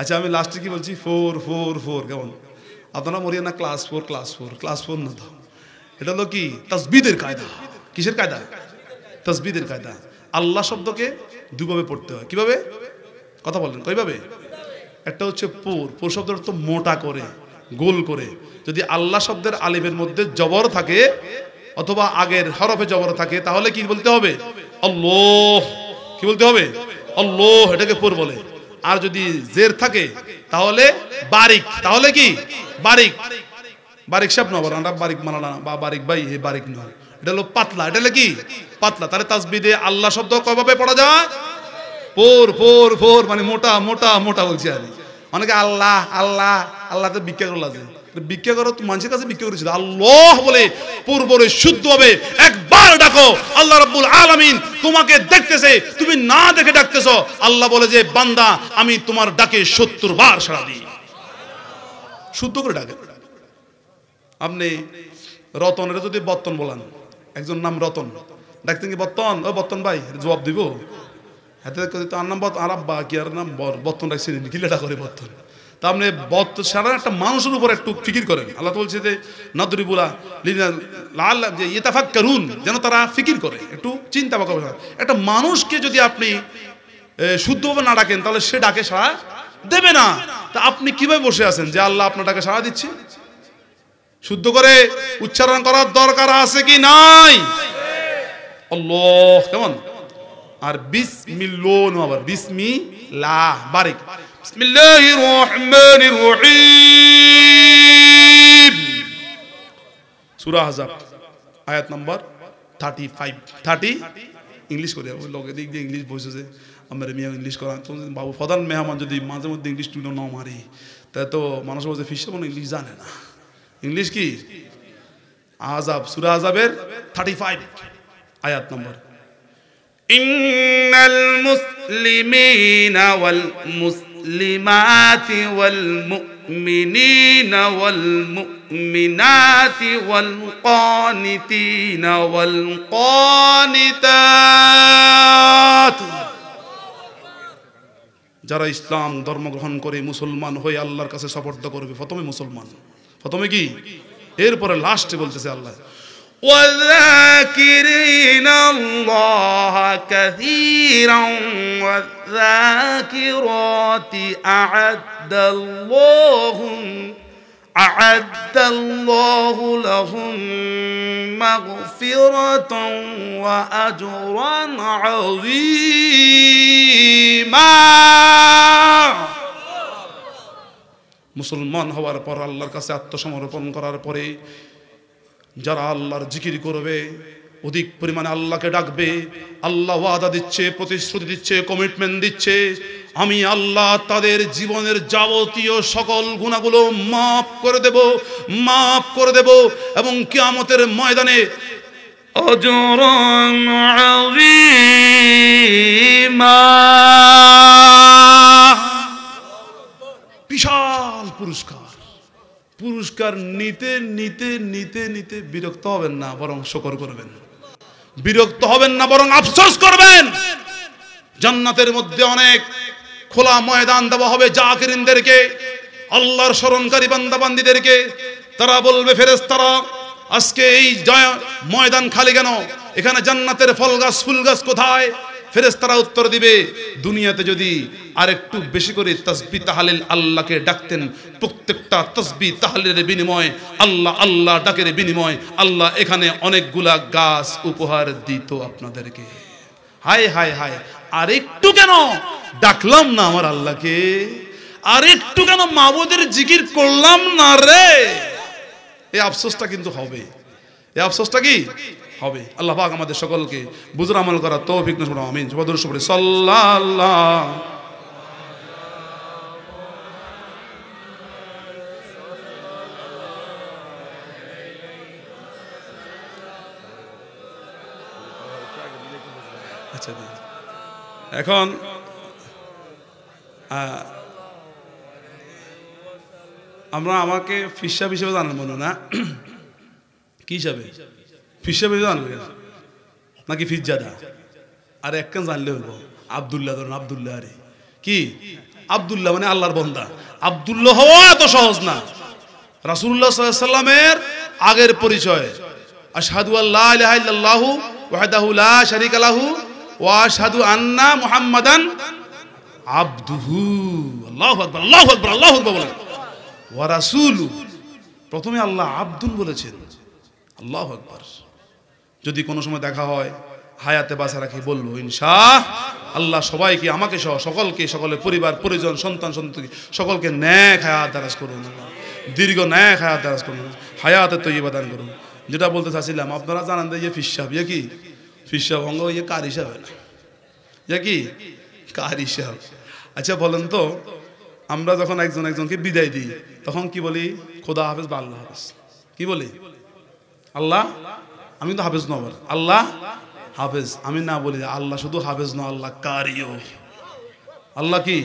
Speaker 1: আচ্ছা আমি লাস্টে কি বলছি 4 4 4 কেমন আপনারা মরিয়া না ক্লাস 4 ক্লাস 4 ক্লাস 4 না তো এটা হলো কি তাসবিদের কায়দা কিসের কায়দা তাসবিদের কায়দা আল্লাহ শব্দকে দুভাবে পড়তে হয় কিভাবে কথা বলেন কয়ভাবে একটা হচ্ছে পুর শব্দের অর্থ মোটা করে গোল করে যদি আল্লাহ শব্দের আলিফের মধ্যে জবর থাকে অথবা আগের হরফে জবর থাকে তাহলে কি বলতে হবে আল্লাহ কি বলতে হবে আল্লাহ এটাকে পুর বলে আর যদি জের থাকে তাহলে বারিক তাহলে কি বারিক বারিক শব্দ না বলা আমরা বারিক মানানা বা বারিক ভাই হে বারিক না এটা হলো পাতলা এটা হলো কি পাতলা তাহলে তাসবিদে আল্লাহ শব্দ কয়ভাবে পড়া যায় ফোর ফোর ফোর মানে মোটা মোটা মোটা বলছি আমি অনেকে আল্লাহ আল্লাহ আল্লাহ তো ভিক্ষা করল আছে ভিক্ষা করো মানুষের কাছে ভিক্ষা করেছিল আল্লাহ বলে পূর্বরে শুদ্ধ হবে একবার ডাকো আল্লাহ রাব্বুল আলামিন তোমাকে দেখতেছে তুমি না দেখে ডাকতেছো আল্লাহ বলে যে বান্দা আমি তোমার ডাকে 70 বার সাড়া দিই শুদ্ধ করে ডাকে আপনি রতনের যদি বর্তন বলেন একজন নাম রতন ডাকতেন কি বর্তন ও বর্তন ভাই জবাব দিব হাতে তার নাম আর আব্বা কি আর নাম বর্তন রাখছেন কিলেটা করে বর্তন তা আপনি সারা একটা মানুষের উপর একটু ফিকির করেন আল্লাহ বলছে যে নাদরিবুলা লাল যে ইতাফাক্কারুন যেন তারা ফিকির করে একটু চিন্তা ভাবনা একটা মানুষকে যদি আপনি শুদ্ধভাবে না ডাকেন তাহলে সে ডাকে সাড়া দেবে না তা আপনি কিভাবে বসে আছেন যে আল্লাহ আপনার ডাকে সাড়া দিচ্ছে শুদ্ধ করে উচ্চারণ করার দরকার আছে কি নাই আল্লাহ কেমন আর বিসমিল্লাহ আবার বিসমিল্লাহ বারিক বিসমিল্লাহির রহমানির রহিম সূরা আহজাব আয়াত নাম্বার 35 30 ইংলিশ করে ওই লোকে দিক দিয়ে ইংলিশ বলছে যে আমরা মিয়া ইংলিশ করা তো বাবু প্রধান মেহমান যদি মাঝে মধ্যে ইংলিশ টুনো না মারি তাই তো মানুষ বলছে ফিসে মনে ইংলিশ জানে না ইংলিশ কি আহজাব সূরা আহজাবের 35 আয়াত নাম্বার
Speaker 2: ইন্নাল মুসলিমিনা ওয়াল মুসলিমাতি ওয়াল মুমিনিনা ওয়াল মুমিনাতি ওয়াল কানিতিনা ওয়াল কানিতাত
Speaker 1: যারা ইসলাম ধর্ম গ্রহণ করে মুসলমান হয়ে আল্লাহর কাছে সুপর্দ করবে প্রথমে মুসলমান প্রথমে কি এরপরে লাস্টে বলতেছে আল্লাহ
Speaker 2: والذاكرين الله كثيرا والذاكرات أعد الله لهم مغفرة وأجرا عظيما
Speaker 1: মুসলমান হওয়ার পর আল্লাহর কাছে আত্মসমর্পণ করার পরে যারা আল্লাহর জিকির করবে অধিক পরিমাণে আল্লাহকে ডাকবে আল্লাহ ওয়াদা দিচ্ছে প্রতিশ্রুতি দিচ্ছে কমিটমেন্ট দিচ্ছে আমি আল্লাহ তাদের জীবনের যাবতীয় সকল গুনাহগুলো মাফ করে দেব এবং কিয়ামতের ময়দানে
Speaker 2: আজরান আযীমা
Speaker 1: বিশাল পুরস্কার নিতে নিতে নিতে নিতে বিরক্ত হবেন না বরং শুকর করবেন বিরক্ত হবেন না বরং আফসোস করবেন জান্নাতের মধ্যে অনেক খোলা ময়দান দেওয়া হবে জাকিরিনদেরকে আল্লাহর স্মরণকারী বান্দা বান্দীদেরকে তারা বলবে ফেরেশতারা আজকে এই ময়দান খালি কেন এখানে জান্নাতের ফল গাছ ফুল গাছ কোথায় ফেরেশতারা উত্তর দিবে দুনিয়াতে যদি আরেকটু বেশি করে তাসবিহ তাহলিল আল্লাহকে ডাকতেন প্রত্যেকটা তাসবিহ তাহলিলের বিনিময়ে আল্লাহ আল্লাহ ডাকের বিনিময়ে আল্লাহ এখানে অনেকগুলা গাছ উপহার দিত আপনাদেরকে হায় হায় হায় আরেকটু কেন ডাকলাম না আমার আল্লাহকে আরেকটু কেন মাবুদের জিকির করলাম না রে এই আফসোসটা কিন্তু হবে এই আফসোসটা কি হবে আল্লাহ পাক আমাদের সকলকে বুঝর আমল করার তৌফিক নসিব করুন আমিন সবাই দরুদ পড়ি সাল্লাল্লাহু আচ্ছা এখন আমরা আমাকে ফিসাব হিসেবে জানেন মনে না কি হিসাবে ফিসাবে জানবে নাকি ফিজ্জাদা আর একখান জানলে হইব আব্দুল্লাহ ধরুন আব্দুল্লাহ আরে কি আব্দুল্লাহ মানে আল্লাহর বান্দা। আব্দুল্লাহ হওয়া এত সহজ না। রাসূলুল্লাহ সাল্লাল্লাহু আলাইহি সাল্লামের আগের পরিচয় আশহাদু আল্লা ইলাহা ইল্লাল্লাহু ওয়াহদাহু লা শারীকা লাহু ওয়া আশহাদু আন্না মুহাম্মাদান আবদুহু। আল্লাহু আকবার, আল্লাহু আকবার, আল্লাহু আকবার বলেন। ওয়া রাসূলু, প্রথমে আল্লাহ আব্দুল বলেছেন। আল্লাহু আকবার। যদি কোনো সময় দেখা হয় হায়াতে বাঁচা রাখি বলবো ইনশাআল্লাহ সবাইকে, আমাকে সহ সকলকে, সকলের পরিবার পরিজন সন্তান সন্ততি সকলকে নেক হায়াত দারাজ করুন, দীর্ঘ নেক হায়াত দারাজ করুন, হায়াতে তৈয়বা দান করুন। যেটা বলতে চাচ্ছিলাম, আপনারা জানেন যে ফিস সাহেব কি ফিস সাহেব অঙ্গ কারি সাহেব না কি কারি সাহেব। আচ্ছা বলেন তো, আমরা যখন একজন একজনকে বিদায় দিই তখন কি বলি? খোদা হাফেজ বা আল্লাহ হাফেজ। কি বলি? আল্লাহ, আমি তো হাফেজ নবার, আল্লাহ হাফেজ। আমি না বলি আল্লাহ শুধু হাফেজ নয়, আল্লাহ কারিও। আল্লাহ কি?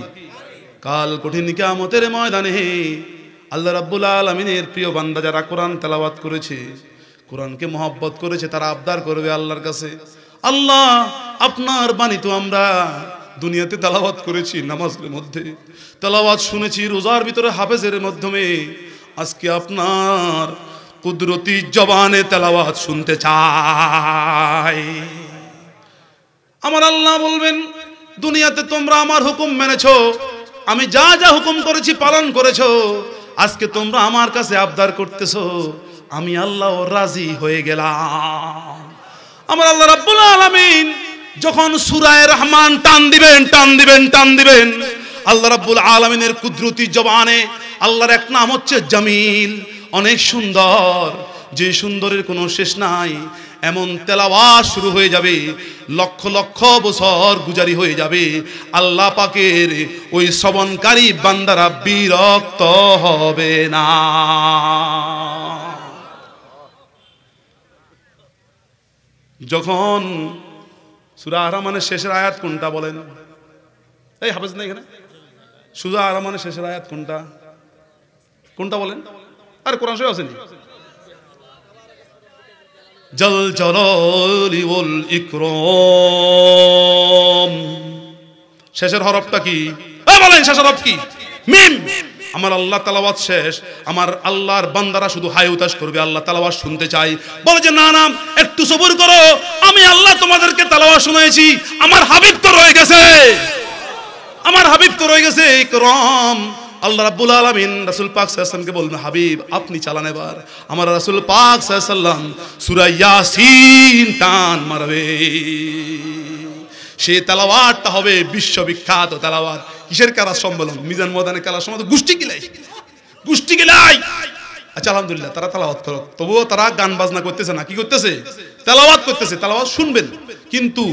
Speaker 1: কাল কঠিন কিয়ামতের ময়দানে আল্লাহ রাব্বুল আলামিনের প্রিয় বান্দা যারা কোরআন তেলাওয়াত করেছে, কোরআনকে মহব্বত করেছে, তারা আবদার করবে আল্লাহর কাছে, আল্লাহ আপনার বাণী তো আমরা দুনিয়াতে তেলাওয়াত করেছি, নামাজের মধ্যে তেলাওয়াত শুনেছি, রোজার ভিতরে হাফেজের মাধ্যমে, আজকে আপনার কুদরতি জবানে তেলাওয়াত শুনতে চাই। আমার আল্লাহ বলবেন, দুনিয়াতে তোমরা আমার হুকুম মেনেছো, আমি যা যা হুকুম করেছি পালন করেছো, আজকে তোমরা আমার কাছে আবদার করতেছো, আমি আল্লাহ রাজি হয়ে গেলাম। আমার আল্লাহ রাব্বুল আলামিন যখন সূরা রহমান টান দিবেন টান দিবেন টান দিবেন, আল্লাহ রাব্বুল আলামিনের কুদরতি জবানে আল্লাহর এক নাম হচ্ছে জামিল, অনেক সুন্দর, যে সুন্দরের কোনো শেষ নাই। এমন তেলাওয়াত শুরু হয়ে যাবে, লক্ষ লক্ষ বছর গুজারি হয়ে যাবে, আল্লাহ পাকের ওই শ্রবণকারী বান্দারা বিরক্ত হবে না। যখন সূরা আর-রহমানের শেষের আয়াত কোনটা বলেন? এই হাফেজ না এখানে? সূরা আর-রহমানের শেষের আয়াত কোনটা? কোনটা বলেন? আরে কোরআন শরীফ আছে নি? জল জালালি ওয়াল ইকরাম। শেষের হরফটা কি? এই বলেন শেষের হরফ কি? মিম। আমার আল্লাহ তেলাওয়াত শেষ, আমার আল্লাহর বান্দারা শুধু হায় উতাস করবে, আল্লাহ তেলাওয়াত শুনতে চাই। বলে যে না না, একটু সবুর করো, আমি আল্লাহ তোমাদেরকে তেলাওয়াত শুনাইছি, আমার হাবিব তো রয়ে গেছে, আমার হাবিব তো রয়ে গেছে। ইকরাম। আল্লাহ রাব্বুল আলামিন রাসূল পাক সাল্লাল্লাহু আলাইহি ওয়াসাল্লামকে বলবেন, হাবিব আপনি চালান এবার। আমার রাসূল পাক সাল্লাল্লাহু আলাইহি ওয়াসাল্লাম সূরা ইয়াসিন টান মারবে, সেই তেলাওয়াতটা হবে বিশ্ববিখ্যাত তেলাওয়াত। কিসের কারার সম্মেলন? মিজান ময়দানে কালার সম্মেলন, গোষ্ঠী গিলাই, গোষ্ঠী গিলাই। আচ্ছা আলহামদুলিল্লাহ, তারা তেলাওয়াত করো, তবুও তারা গান বাজনা করতেছে না, কি করতেছে? তেলাওয়াত করতেছে। তেলাওয়াত শুনবেন, কিন্তু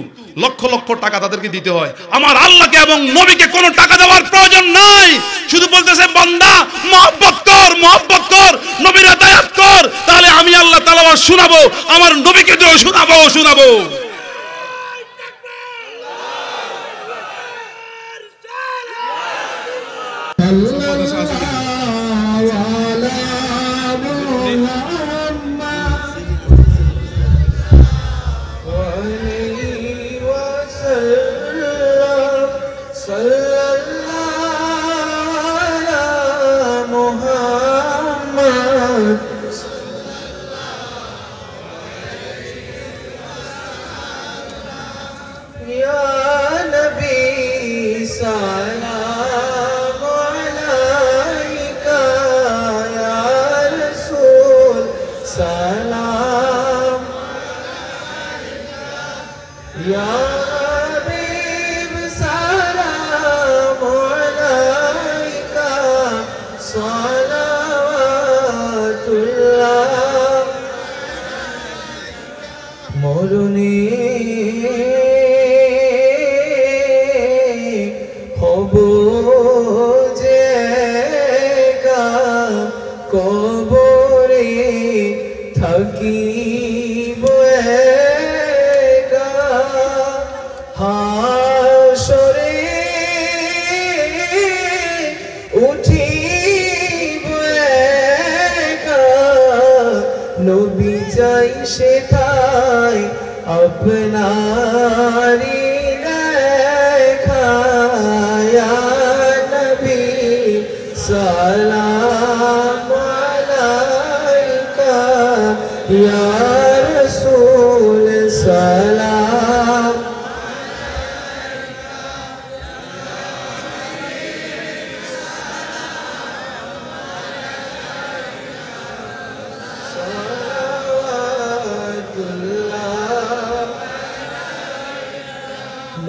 Speaker 1: লক্ষ লক্ষ টাকা তাদেরকে দিতে হয়। আমার আল্লাহকে এবং নবীকে কোনো টাকা দেওয়ার প্রয়োজন নাই, শুধু বলতেছে বান্দা মহব্বত কর, মহব্বত কর, নবীর আতায়াত কর, তাহলে আমি আল্লাহ তেলাওয়াত শোনাবো, আমার নবীকে দিয়েও শোনাবো শোনাবো।
Speaker 3: আপনারি দেখা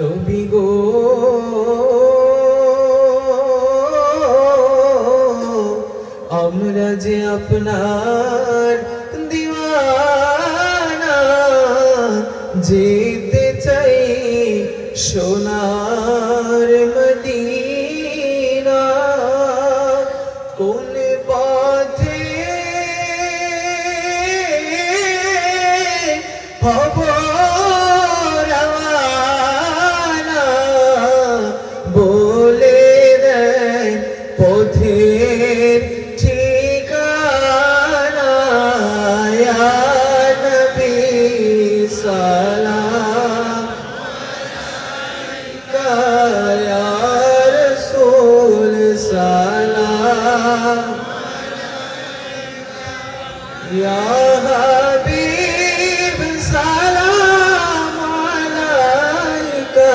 Speaker 3: নবী গো আমরা যে আপনার দিওয়ানা, যেতে চাই সোনার মদিনা। কোন পথে হব রওয়ানা, বলে দেন পথের ঠিকানা। ইয়া নবী সালাম আলাইকা, ইয়া রাসূল সালাম আলাইকা, ইয়া হাবিব সালাম আলাইকা,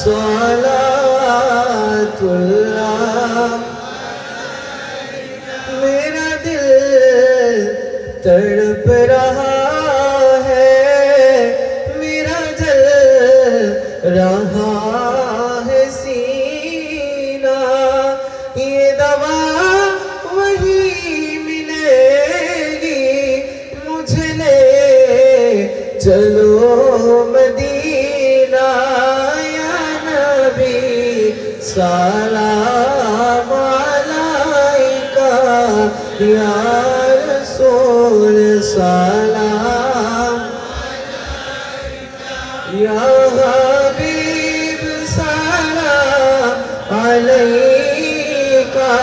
Speaker 3: সলাওয়াতুল্লাহ। मेरा दिल तड़प रहा है, मेरा जल रहा है सीना। ये दवा वही मिलेगी, मुझे ले चलो मदीना। या नबी सलाम अलैका, या रसूल सलाम अलैका, या हबीब सलाम अलैका,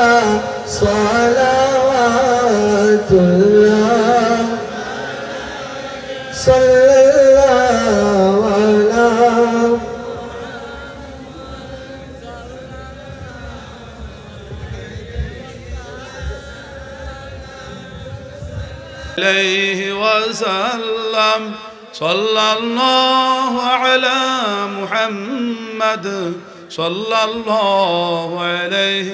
Speaker 3: सलावतुल्लाह सल्लल्लाहु अलैहि।
Speaker 1: عليه وسلم صلى الله على محمد صلى الله عليه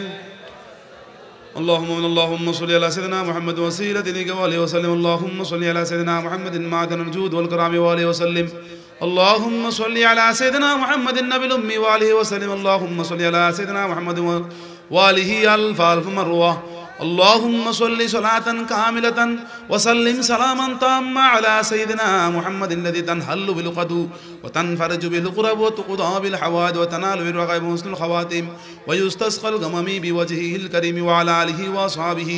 Speaker 1: اللهم صل على سيدنا محمد وسيلة إليك وآله وسلم. اللهم صل على سيدنا محمد معدن الجود والكرام وآله وسلم. اللهم صل على سيدنا محمد النبي الأمي وآله وسلم. اللهم صل على سيدنا محمد وآله ألف ألف مرة. اللهم صل صلاة كاملة وسلم سلاما تاما على سيدنا محمد الذي تنحل بالعقد وتنفرج بالكرب وتقضى بالحوائج وتنال بالرغائب وحسن الخواتيم ويستسقى الغمم بوجهه الكريم وعلى آله وأصحابه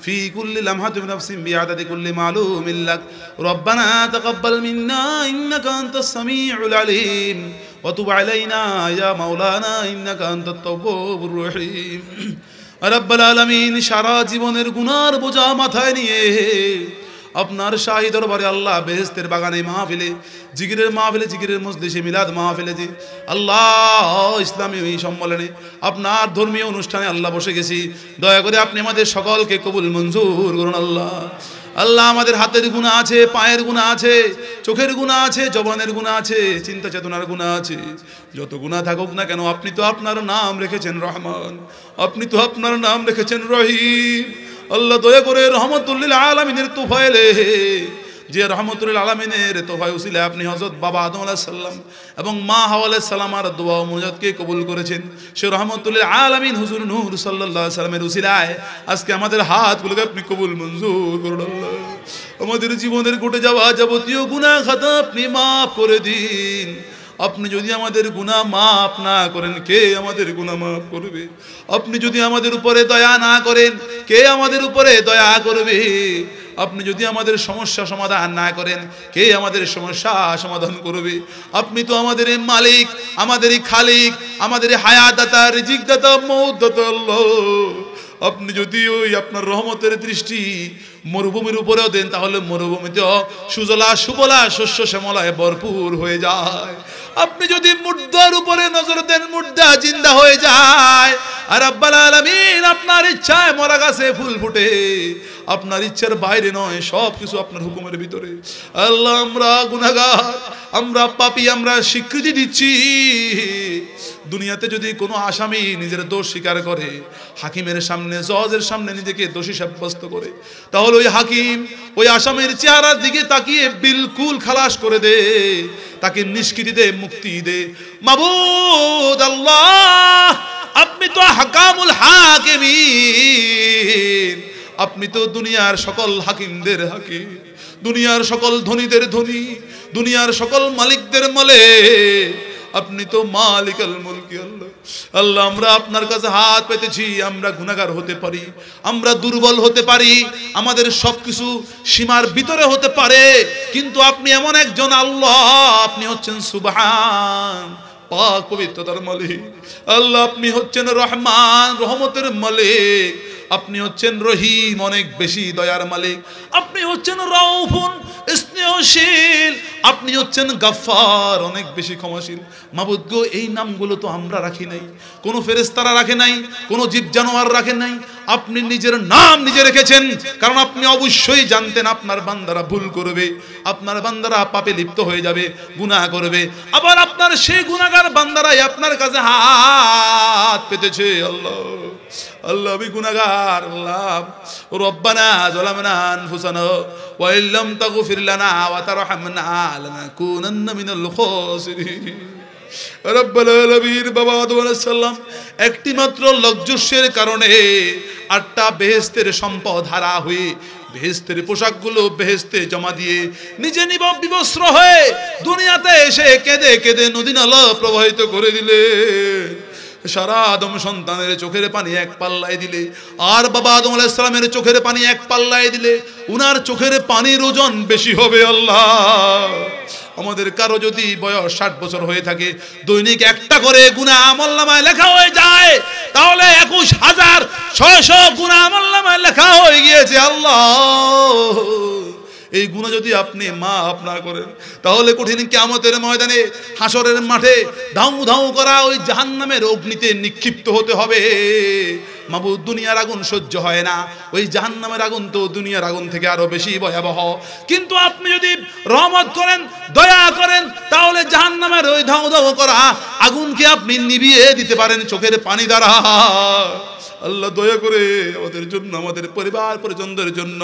Speaker 1: في كل لمحة بنفس بعدد كل معلوم لك. ربنا تقبل منا إنك أنت السميع العليم وتب علينا يا مولانا إنك أنت التواب الرحيم. রব্বুল আলামিন সারা জীবনের গুনার বোঝা মাথায় নিয়ে আপনার শাহী দরবারে আল্লাহ বেহেশতের বাগানে মাহফিলে জিকিরের মাহফিলে জিকিরের মজলিসে মিলাদ মাহফিলে যে আল্লাহ ইসলামী এই সম্মেলনে আপনার ধর্মীয় অনুষ্ঠানে আল্লাহ বসে গেছি। দয়া করে আপনি আমাদের সকলকে কবুল মঞ্জুর করুন আল্লাহ। আল্লাহ আমাদের হাতের গুনাহ আছে, পায়ের গুনাহ আছে, চোখের গুনাহ আছে, জবানের গুনাহ আছে, চিন্তা চেতনার গুনাহ আছে। যত গুনাহ থাকুক না কেন আপনি তো আপনার নাম রেখেছেন রহমান, আপনি তো আপনার নাম রেখেছেন রহিম। আল্লাহ দয়া করে রহমতুল লিল আলামিনের তোফায়েলে যে রহমতুল লিল আলামিনের তোফায় উসিলে আপনি হযরত বাবা আদম আলাইহিস সালাম এবং মা হাওয়া আলাইহিস সালামের দোয়া ও মুনাজাতকে কবুল করেছেন। সে রহমতুল লিল আলামিন হুজুর নূর সাল্লাল্লাহু আলাইহি সাল্লামের উসিলায় আজকে আমাদের হাতগুলোকে আপনি কবুল মঞ্জুর করুন আল্লাহ। আমাদের জীবনের ঘটে যাওয়া যাবতীয় গুনাহ খাতা আপনি মাফ করে দিন। আপনি যদি আমাদের গুনাহ মাফ না করেন কে আমাদের গুনাহ মাফ করবে? আপনি যদি আমাদের উপরে দয়া না করেন কে আমাদের উপরে দয়া করবে? আপনি যদি আমাদের সমস্যা সমাধান না করেন কে আমাদের সমস্যা সমাধান করবে? আপনি তো আমাদের মালিক, আমাদের খালিক, আমাদের হায়াত দাতা, রিজিক দাতা, মওত দাতা আল্লাহ। আপনি যদি ওই আপনার রহমতের দৃষ্টি মরুভূমির উপরেও দেন তাহলে মরুভূমিতেও সুজলা সুফলা শস্য শ্যামলায় ভরপুর হয়ে যায়। আপনি যদি মুর্দার উপরে নজর দেন মুর্দা জিন্দা হয়ে যায়। আর রব্বুল আলামিন আপনার ইচ্ছায় মরা গাছে ফুল ফুটে, আপনার ইচ্ছার বাইরে নয়, সব কিছু আপনার হুকুমের ভিতরে। আল্লাহ আমরা গুনাহগার, আমরা পাপী, আমরা স্বীকৃতি দিচ্ছি। দুনিয়াতে যদি কোনো আসামি নিজের দোষ স্বীকার করে, হাকিমের সামনে, জজের সামনে নিজেকে দোষী সাব্যস্ত করে, তাহলে ওই হাকিম ওই আসামির চেহারার দিকে তাকিয়ে বিলকুল খালাস করে দে, তাকে নিষ্কৃতি দে, মুক্তি দে। মাবুদ আল্লাহ, আপনি তো হাকামুল হাকিমিন, আপনি তো দুনিয়ার সকল হাকিমদের হাকিম, দুনিয়ার সকল ধনীদের ধনী, দুনিয়ার সকল মালিকদের মালিক, আপনি তো মালিক আল মুলকি। আল্লাহ আল্লাহ, আমরা আপনার কাছে হাত পেতেছি, আমরা গুনাহগার হতে পারি, আমরা দুর্বল হতে পারি, আমাদের সবকিছু সীমার ভিতরে হতে পারে, কিন্তু আপনি এমন একজন আল্লাহ, আপনি হচ্ছেন সুবহান, পাক পবিত্রতার মালিক। আল্লাহ আপনি হচ্ছেন রহমান, রহমতের মালিক, আপনি হচ্ছেন রহিম, অনেক বেশি দয়ার মালিক, আপনি হচ্ছেন রাউফুন, স্নেহশীল, আপনি হচ্ছেন গাফফার, অনেক বেশি ক্ষমাশীল। মাবুদ গো, এই নামগুলো তো আমরা রাখি নাই, কোনো ফেরেশতারা রাখে নাই, কোনো জীব জানোয়ার রাখে নাই, আপনি নিজের নাম নিজে রেখেছেন, কারণ আপনি অবশ্যই জানতেন আপনার বান্দারা ভুল করবে, আপনার বান্দারা পাপে লিপ্ত হয়ে যাবে, গুনাহ করবে, আবার আপনার সেই গুনাহগার বান্দারাই আপনার কাছে হাত পেতেছে। আল্লাহ আল্লাহ, আমি গুনাহগার, আল্লাহ রব্বানা যালামনা আনফুসানা ওয়া ইল্লাম তাগফির লানা ওয়া তারহামনা লানাকুনান্না মিনাল খাসিরিন। রব্বুল আলামিন, বাবা আদম আলাইহিস সালাম একটি মাত্র লজ্জস্যের কারণে 8টা বেহেশতের সম্পদ হারা হয়ে, বেহেশতের পোশাকগুলো বেহেশতে জমা দিয়ে নিজে বিবস্ত্র হয়ে দুনিয়াতে এসে কেঁদে কেঁদে নদী নালা প্রবাহিত করে দিলে। সারা আদম সন্তানের চোখের পানি এক পাল্লায় দিলে, আর বাবা আদম আলাইহিস সালামের চোখের পানি এক পাল্লায় দিলে, উনার চোখের পানির ওজন বেশি হবে। আল্লাহ, আমাদের কারো যদি বয়স 60 বছর হয়ে থাকে, দৈনিক একটা করে গুনাহ আমলনামায় লেখা হয়ে যায়, তাহলে 21,600 গুনাহ আমলনামায় লেখা হয়ে গিয়েছে। আল্লাহ, এই গুনাহ যদি আপনি মাফ না করেন, তাহলে কঠিন কিয়ামতের ময়দানে, হাসরের মাঠে ধাউ ধাউ করা ওই জাহান্নামের অগ্নিতে নিক্ষিপ্ত হতে হবে। মাবুদ, দুনিয়ার আগুন সহ্য হয় না, ওই জাহান্নামের আগুন তো দুনিয়ার আগুন থেকে আরো বেশি ভয়াবহ, কিন্তু আপনি যদি রহমত করেন, দয়া করেন, তাহলে জাহান্নামের ওই ধাউ ধাউ করা আগুনকে আপনি নিভিয়ে দিতে পারেন চোখের পানি দ্বারা। আল্লাহ, দয়া করে আমাদের জন্য, আমাদের পরিবার পরিজনদের জন্য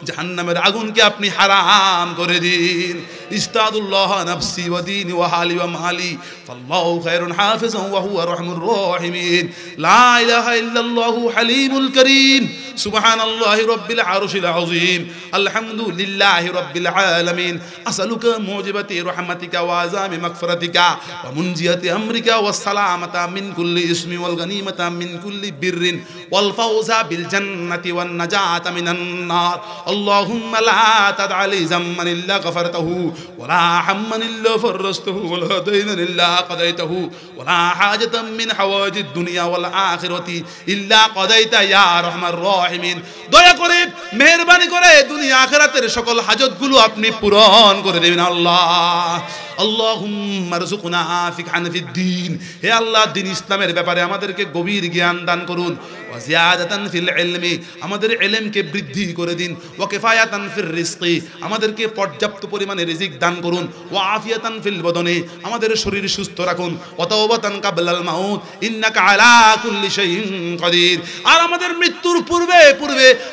Speaker 1: জাহান্নামের আগুনকে আপনি হারাম করে দিন। ইস্তাদুল্লাহ নাফসি ওয়া দীনি ওয়া হালি ওয়া মালি ফাল্লাহু খায়রুন হাফিজান ওয়া হুয়া আরহামুর রাহিমিন। লা ইলাহা ইল্লাল্লাহু হালিমুল কারীম, সুবহানাল্লাহি রাব্বিল আরশিল আযীম, আলহামদুলিল্লাহি রাব্বিল আলামিন। আসআলুকা মুজিবাতি রাহমাতিকা ওয়া আযামি মাগফিরাতিকা ওয়া মুনজিয়াতি আমরিকা ওয়াস সালামাতা মিন কুল্লি ইসমি ওয়াল গানিমাতা মিন কুল্লি বিররিন ওয়াল ফাওজা বিল জান্নাতি ওয়ান নাজাতা মিনান নার। আল্লাহুম্মা লা তাদআ লি যামমান ইল্লা গফারতাহু ওয়া লা হাম্মান ইল্লা ফাররাজতাহু ওয়া লা দাইনান ইল্লা কাদাইতাহু ওয়া লা হাজাতাম মিন হাওয়াইজিদ দুনিয়া ওয়াল আখিরাতি ইল্লা কাদাইতা ইয়া আরহামার রাহিমিন। দয়া করে, মেহেরবানি করে দুনিয়া আখিরাতের সকল হাজতগুলো আপনি পূরণ করে দেবেন। আল্লাহ আল্লাহুম্মা রযুকনা ফিকহান ফিদ্দীন, হে আল্লাহ, দ্বীন ইসলামের ব্যাপারে আমাদেরকে গভীর জ্ঞান দান করুন। ওয়া জিয়াদাতান ফিল ইলমি, আমাদের ইলমকে বৃদ্ধি করে দিন। ওয়া কিফায়াতান ফির রিজকি, আমাদেরকে পর্যাপ্ত পরিমাণে রিজিক দান করুন। ওয়া আফিয়াতান ফিল বদনি, আমাদের শরীর সুস্থ রাখুন। ওয়া তাওবাতান কাবলাল মাউত ইন্নাকা আলা কুল্লি শাইইন কাদির, আর আমাদের মৃত্যুর পূর্বে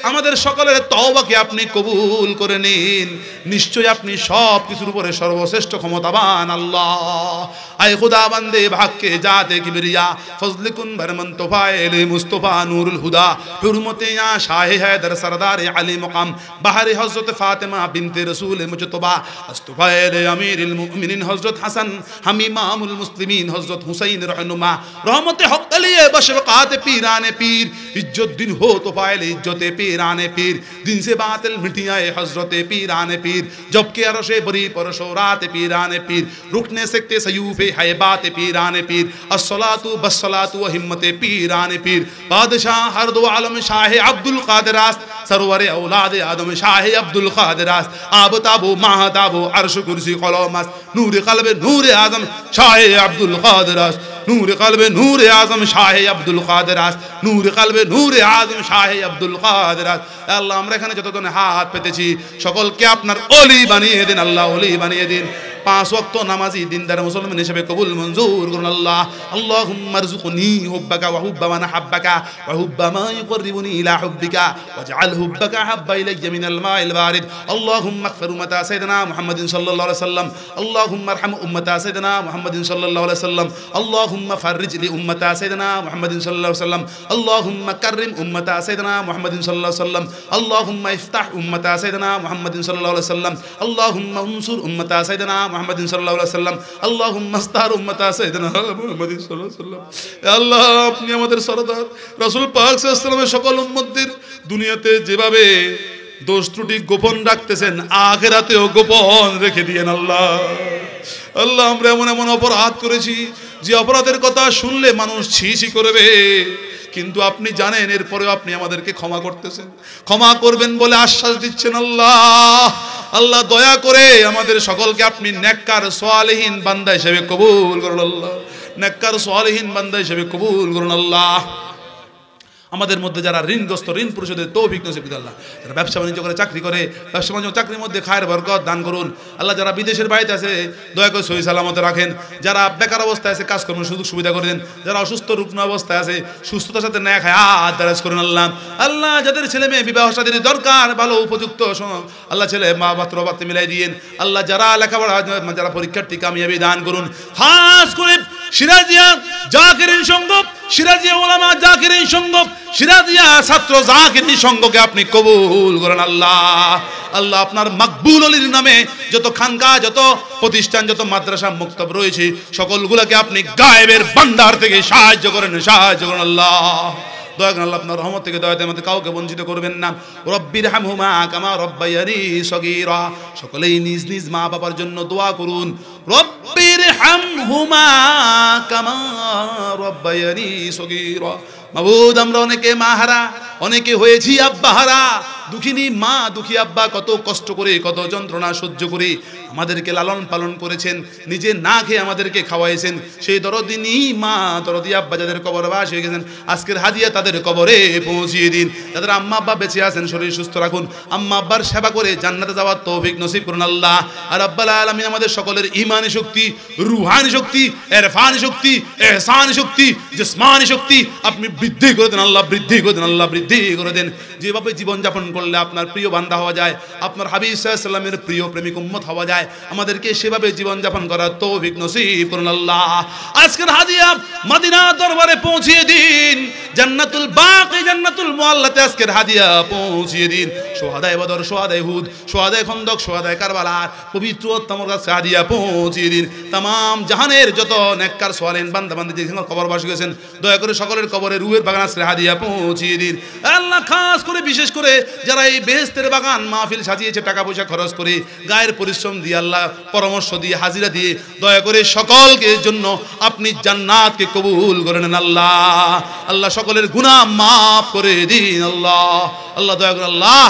Speaker 1: আমাদের সকলের তওবাকে আপনি কবুল করে নিন। নিশ্চয়ই আপনি সব কিছুর উপরে সর্বশ্রেষ্ঠ ক্ষমতাবান। আল্লাহ, আয় খুদা বান্দে ভাগ্যে জাতে কিবরিয়া ফজলে কুন বরমন তোফায়েলে মুস্তফা নূরুল হুদা হুরমতে ইয়া শাহে हैदर सरदार अली मकाम बहर हजरत फातिमा बिनते रसूल मुजतबा अस्तफाएले अमीरुल मुमिनीन हजरत हसन हम इमामुल मुस्लिमीन हजरत हुसैन रहनुमा रहमत हक अलिए बशफकात पीराने पीर इज्जत दिन हो तो फाइल इज्जते पीराने पीर दिन से बातिल मिटियाए हजरत पीराने पीर जबकि अरशे बरी परशोरात पीराने पीर रुकने सकते सयूफे हैबात पीराने पीर अस्सलातु बस्सलातु व हिम्मते पीराने पीर बादशाह हर दो आलम शाह अब्दुल कादिरास सरवर औलाद आदम शाह अब्दुल कादिरास आबताबो महताबो अर्श कुर्सी कलमस नूर कल्ब नूर आजम शाह अब्दुल कादिरास नूर कल्ब नूर आजम शाह अब्दुल कादिरास नूर कल्ब नूर आजम शाह अब्दुल कादिरास। আল্লাহ, আমরা এখানে যতজন হাত পেতেছি সকলকে আপনার ওলি বানিয়ে দিন। আল্লাহ, ওলি বানিয়ে দিন। 5 ওয়াক্ত নামাজি দিনদার মুসলমান হিসেবে কবুল মঞ্জুর করুন আল্লাহ। আল্লাহুম্মা রযুকনি হুব্বাকা ওয়া হুব্বা মান হাব্বাকা ওয়া হুব্বা মা ইউকররিবুনি ইলা হুব্বিকা ওয়াজআল হুব্বাকা হাব্বা ইলাইয়া মিনাল মাইল বারিদ। আল্লাহুম্মা ইগফির উম্মাতা সাইয়্যিদিনা মুহাম্মাদিন সাল্লাল্লাহু আলাইহি ওয়াসাল্লাম। আল্লাহুম্মা আরহাম উম্মাতা সাইয়্যিদিনা মুহাম্মাদিন সাল্লাল্লাহু আলাইহি ওয়াসাল্লাম। আল্লাহুম্মা ফাররিজ লি উম্মাতা সাইয়্যিদিনা মুহাম্মাদিন সাল্লাল্লাহু আলাইহি ওয়াসাল্লাম। আল্লাহুম্মা কাররিম উম্মাতা সাইয়্যিদিনা মুহাম্মাদিন সাল্লাল্লাহু আলাইহি ওয়াসাল্লাম। আল্লাহুম্মা ইফতাহ উম্মাতা সাইয়্যিদিনা মুহাম্মাদিন সাল্লাল্লাহু আলাইহি ওয়াসাল্লাম। আল্লাহুম্মা উনসুর উম্মাতা সাইয়্যিদিনা মুহাম্মাদিন সাল্লাল্লাহু আলাইহি ওয়াসাল্লাম। আল্লাহুম্মা আস্তার উম্মাতা সাইয়্যিদিনা মুহাম্মাদিন সাল্লাল্লাহু আলাইহি ওয়াসাল্লাম। হে আল্লাহ, আপনি আমাদের সরদার রাসূল পাক সাল্লাল্লাহু আলাইহি ওয়াসাল্লামের সকল উম্মতদের দুনিয়াতে যেভাবে দোষ ত্রুটি গোপন রাখতেছেন, আখিরাতেও গোপন রেখে দিয়েন আল্লাহ। আল্লাহ, আমরা এমন এমন অপরাধ করেছি যে অপরাধের কথা শুনলে মানুষ ছি ছি করবে, কিন্তু আপনি জানেন, এরপরেও আপনি আমাদেরকে ক্ষমা করতেছেন, ক্ষমা করবেন বলে আশ্বাস দিচ্ছেন আল্লাহ। আল্লাহ, দয়া করে আমাদের সকলকে আপনি নেককার সালেহীন বান্দা হিসেবে কবুল করুন আল্লাহ, নেককার সালেহীন বান্দা হিসেবে কবুল করুন আল্লাহ। আমাদের মধ্যে যারা ঋণগ্রস্ত, ঋণ পরিশোধের তৌফিক নসিব করুন আল্লাহ। যারা ব্যবসা বাণিজ্য করে, চাকরি করে, ব্যবসা বাণিজ্য চাকরির মধ্যে খায়ের বরকত দান করুন আল্লাহ। যারা বিদেশের বাড়িতে আছে দয়া করে সহি সালামতে রাখেন। যারা বেকার অবস্থায় আছে কাজকর্মের সুযোগ সুবিধা করে দেন। যারা অসুস্থ রুগ্ন অবস্থায় আছে সুস্থতার সাথে ন্যায় হায়াত দারাজ করুন আল্লাহ। আল্লাহ, যাদের ছেলে মেয়ে বিবাহ শাদীর দরকার, ভালো উপযুক্ত আল্লাহ ছেলে মা পাত্র পাত্রে মিলাই দিয়েন আল্লাহ। যারা লেখাপড়া, যারা পরীক্ষার্থী কামিয়াবি দান করুন। খাস করে সিরাজিয়া জাকিরিন সংঘ, সিরাজিয়া ওলামা জাকিরিন সংঘ, সিরাজিয়া ছাত্র জাকিরিন সংঘকে আপনি কবুল করেন আল্লাহ। আল্লাহ, আপনার মাকবুল অলির নামে যত খানকা, যত প্রতিষ্ঠান, যত মাদ্রাসা মুক্তব রয়েছে সকলগুলোকে আপনি গায়েবের ভান্ডার থেকে সাহায্য করেন, সাহায্য করেন আল্লাহ। দয়া করেন আল্লাহ, আপনার রহমত থেকে দয়াতে আমাদের কাউকে বঞ্চিত করবেন না। রব্বির হামহুমা কামা রব্বায়ানি সগীরা। সকলেই নিজ নিজ মা বাবার জন্য দোয়া করুন। রব্বির হামহুমা কামা রব্বায়ানি সগীরা। মাবুদ, আমরা অনেকে মাহারা, অনেকে হয়েছি আব্বাহারা। দুঃখিনী মা, দুঃখী আব্বা কত কষ্ট করে, কত যন্ত্রণা সহ্য করে আমাদেরকে লালন পালন করেছেন, নিজে না খেয়ে আমাদেরকে খাওয়াইছেন। সেই দরদিনী মা, দরদি আব্বা যাদের কবরবাস হয়ে গেছেন, আজকের হাদিয়া তাদের কবরে পৌঁছিয়ে দিন। যাদের আম্মা আব্বা বেঁচে আছেন, শরীর সুস্থ রাখুন। আম্মা আব্বার সেবা করে জান্নাতে যাওয়ার তৌফিক নসিব করুন আল্লাহ। আর রাব্বুল আলামিন আমাদের সকলের ঈমানি শক্তি, রুহানি শক্তি, ইরফানি শক্তি, ইহসানি শক্তি, জিসমানি শক্তি আপনি বৃদ্ধি করে দেন আল্লাহ, বৃদ্ধি করে দেন আল্লাহ, বৃদ্ধি করে দেন। যেভাবে জীবনযাপন করলে আপনার প্রিয় বান্দা হওয়া যায়, আপনার হাবিব সাল্লাল্লাহু আলাইহি ওয়াসাল্লামের প্রিয় প্রেমিক উম্মত হওয়া যায়, আমাদেরকে সেভাবে জীবনযাপন করার তৌফিক নসিব করুন আল্লাহ। আজকের হাদিয়া মদিনা দরবারে পৌঁছিয়ে দিন। জান্নাতুল বাকি, জান্নাতুল মুআল্লাতে আজকের হাদিয়া পৌঁছিয়ে দিন। শুহাদায়ে বদর, শুহাদায়ে উহুদ, শুহাদায়ে খন্দক, শুহাদায়ে কারবালা পবিত্র উত্তম কাছে হাদিয়া পৌঁছিয়ে দিন। तमाम জাহানের যত নেককার সালেহিন বান্দা বান্দি যেখানে কবরবাসী গেছেন, দয়া করে সকলের কবরে রূহের বাগান আজকের হাদিয়া পৌঁছিয়ে দিন আল্লাহ। খাস করে বিশেষ করে যারা এই বেহেশতের বাগান মাহফিল সাজিয়েছে, টাকা পয়সা খরচ করে, গায়ের পরিশ্রম দিয়ে, আল্লাহ পরামর্শ দিয়ে, হাজিরা দিয়ে, দয়া করে সকলকে জন্য আপনি জান্নাতকে কবুল করে নেন আল্লাহ। আল্লাহ সকলের গুনাহ মাফ করে দিন আল্লাহ। আল্লাহ দয়া করে আল্লাহ,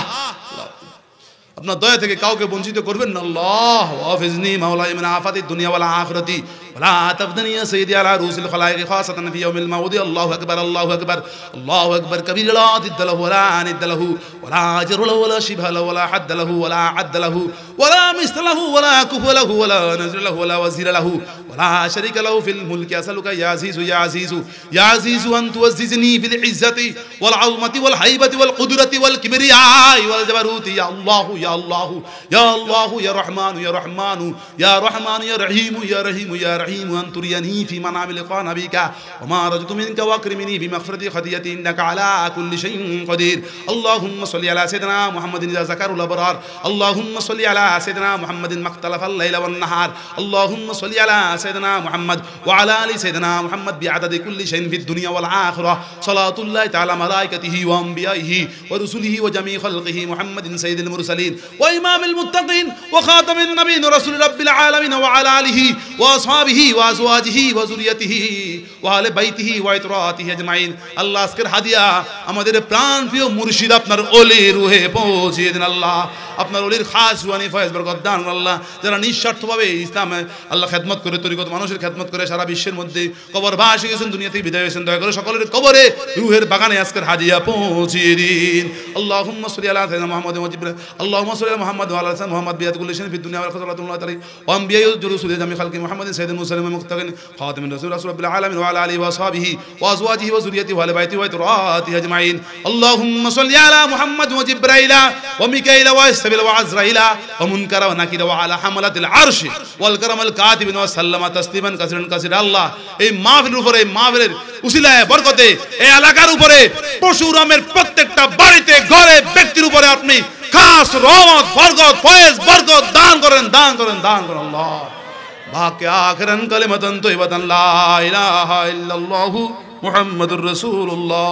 Speaker 1: আপনার দয়া থেকে কাউকে বঞ্চিত করবেন না আল্লাহ। ওয়াফিজনি মাওলাই মিন আফাতিদ দুনিয়া ওয়াল আখিরাতি ওয়ালা তাফদনি ইয়া সাইয়্যিদি আলা রুসিল খালাইক খাসাতান ফি ইয়াউমিল মাউদি। আল্লাহু আকবার, আল্লাহু আকবার, আল্লাহু আকবার কাবীরা লা দিদ্দা লাহু ওয়ালা নিদ্দা লাহু ওয়ালা আজরু লাহু ওয়ালা শিবহা লাহু ওয়ালা হাদ্দা লাহু ওয়ালা আদ্দা লাহু ওয়ালা মিসলা লাহু ওয়ালা কুফা লাহু ওয়ালা নাযরা লাহু ওয়ালা ওয়াজিরা লাহু ওয়ালা শারীকা লাহু ফিল মুলকি। আসালুকা ইয়া আজিজু ইয়া আজিজু ইয়া আজিজু আন তুআজ্জিজনি ফিল ইজ্জাতি ওয়াল আযমাতি ওয়াল হাইবাতি ওয়াল কুদরাতি ওয়াল কিবরিয়া ওয়াল জাবারুতি। ইয়া আল্লাহু ইয়া আল্লাহু ইয়া আল্লাহু ইয়া রহমানু ইয়া রহমানু ইয়া রহমানু ইয়া রহিমু ইয়া রহিমু ইয়া রহিমু আন তুরিয়ানি ফি মানামি লিকা নবিকা ওয়া মা রাজতু মিনকা ওয়াকরিমনি বিমাগফিরাতি খাদিয়াতি ইন্নাকা আলা কুল্লি শাইইন কাদির। আল্লাহুম্মা সাল্লি আলা সাইয়্যিদিনা মুহাম্মাদিন ইযা যাকারুল আবরার। আল্লাহুম্মা সাল্লি আলা সাইয়্যিদিনা মুহাম্মাদিন মাখতালাফাল লাইলা ওয়ান নাহার। আল্লাহুম্মা সাল্লি আলা সাইয়্যিদিনা মুহাম্মাদ ওয়া আলা আলি সাইয়্যিদিনা মুহাম্মাদ বিআদাদি কুল্লি শাইইন ফিদ দুনিয়া ওয়াল আখিরাহ। সালাতুল্লাহি তাআলা মালাইকাতিহি ওয়া আমবিয়াইহি ওয়া রুসুলিহি ওয়া জামি খালকিহি মুহাম্মাদিন সাইয়্যিদিল মুরসালিন ওয়া ইমামিল মুত্তাকিন ওয়া খাতামিন নাবিয়্যিন ওয়া রাসূলির রাব্বিল আলামিন ওয়া আলা আলিহি ওয়া আসহাবিহি ওয়া আজওয়াজিহি ওয়া যুররিয়াতিহি ওয়া আহলি বাইতিহি ওয়া ইতরাতিহি আজমাইন। আল্লাহ আজকের হাদিয়া আমাদের প্রাণ প্রিয় মুর্শিদ আপনার ওলি রূহে পৌঁছিয়ে দিন আল্লাহ। আপনার ওলির খাস রুহানি ফয়েজ বরকত দান করুন আল্লাহ। যারা নিঃস্বার্থভাবে ইসলামে আল্লাহ খেদমত করে, তরিকত মানুষের খেদমত করে সারা বিশ্বের মধ্যে কবরবাসী গেছেন, দুনিয়া থেকে বিদায় হয়েছেন, দয়া করে সকলের কবরে রুহের বাগানে আজকের হাদিয়া পৌঁছিয়ে দিন। আল্লাহুম্মা সাল্লি আলা সাইয়্যিদিনা মুহাম্মাদিন ওয়া জিবরিল, আল্লাহুম্মা সাল্লি আলা মুহাম্মাদ ওয়া আলা সাইয়্যিদিনা মুহাম্মাদ বিয়াতুল শান ফিদ দুনিয়া ওয়াল আখিরাতি ওয়া তাআলা ওয়া আম্বিয়াই জুরুসুল জামি খালকি মুহাম্মাদিন সাইয়্যিদুল মুরসালিন ওয়া মুক্তাকিন খাতামিন রাসূল রাব্বিল আলামিন ওয়া আলা আলিহি ওয়া সাহবিহি ওয়া আজওয়াজিহি ওয়া যুররিয়াতিহি ওয়া আলি বাইতিহি ওয়া তুরাতিহি আজমাইন। আল্লাহুম্মা সাল্লি আলা মুহাম্মাদ ওয়া জিবরাইলা ওয়া মিকাইলা ওয়া ইসরাফিল ওয়া আজরাইলা ওয়া মুনকারা ওয়া নাকিরা ওয়া আলা হামালাতিল আরশি ওয়াল কারামাল কাতিবিন ওয়া সাল্লামা তাসলিমান কাসিরান কাসিরা। আল্লাহ এই মাহফিলের উপরে, এই মাহফিলের উসিলায় বরকতে এই এলাকার উপরে পরশুরামের প্রত্যেকটা বাড়িতে ঘরে ব্যক্তির উপরে আপনি খাস রহমত বরকত ফয়েজ বরকত দান করেন, দান করেন, দান করেন আল্লাহ। বাকি আখিরান কালিমাতান তাইয়িবাতান লা ইলাহা ইল্লাল্লাহু মুহাম্মাদুর রাসূলুল্লাহ।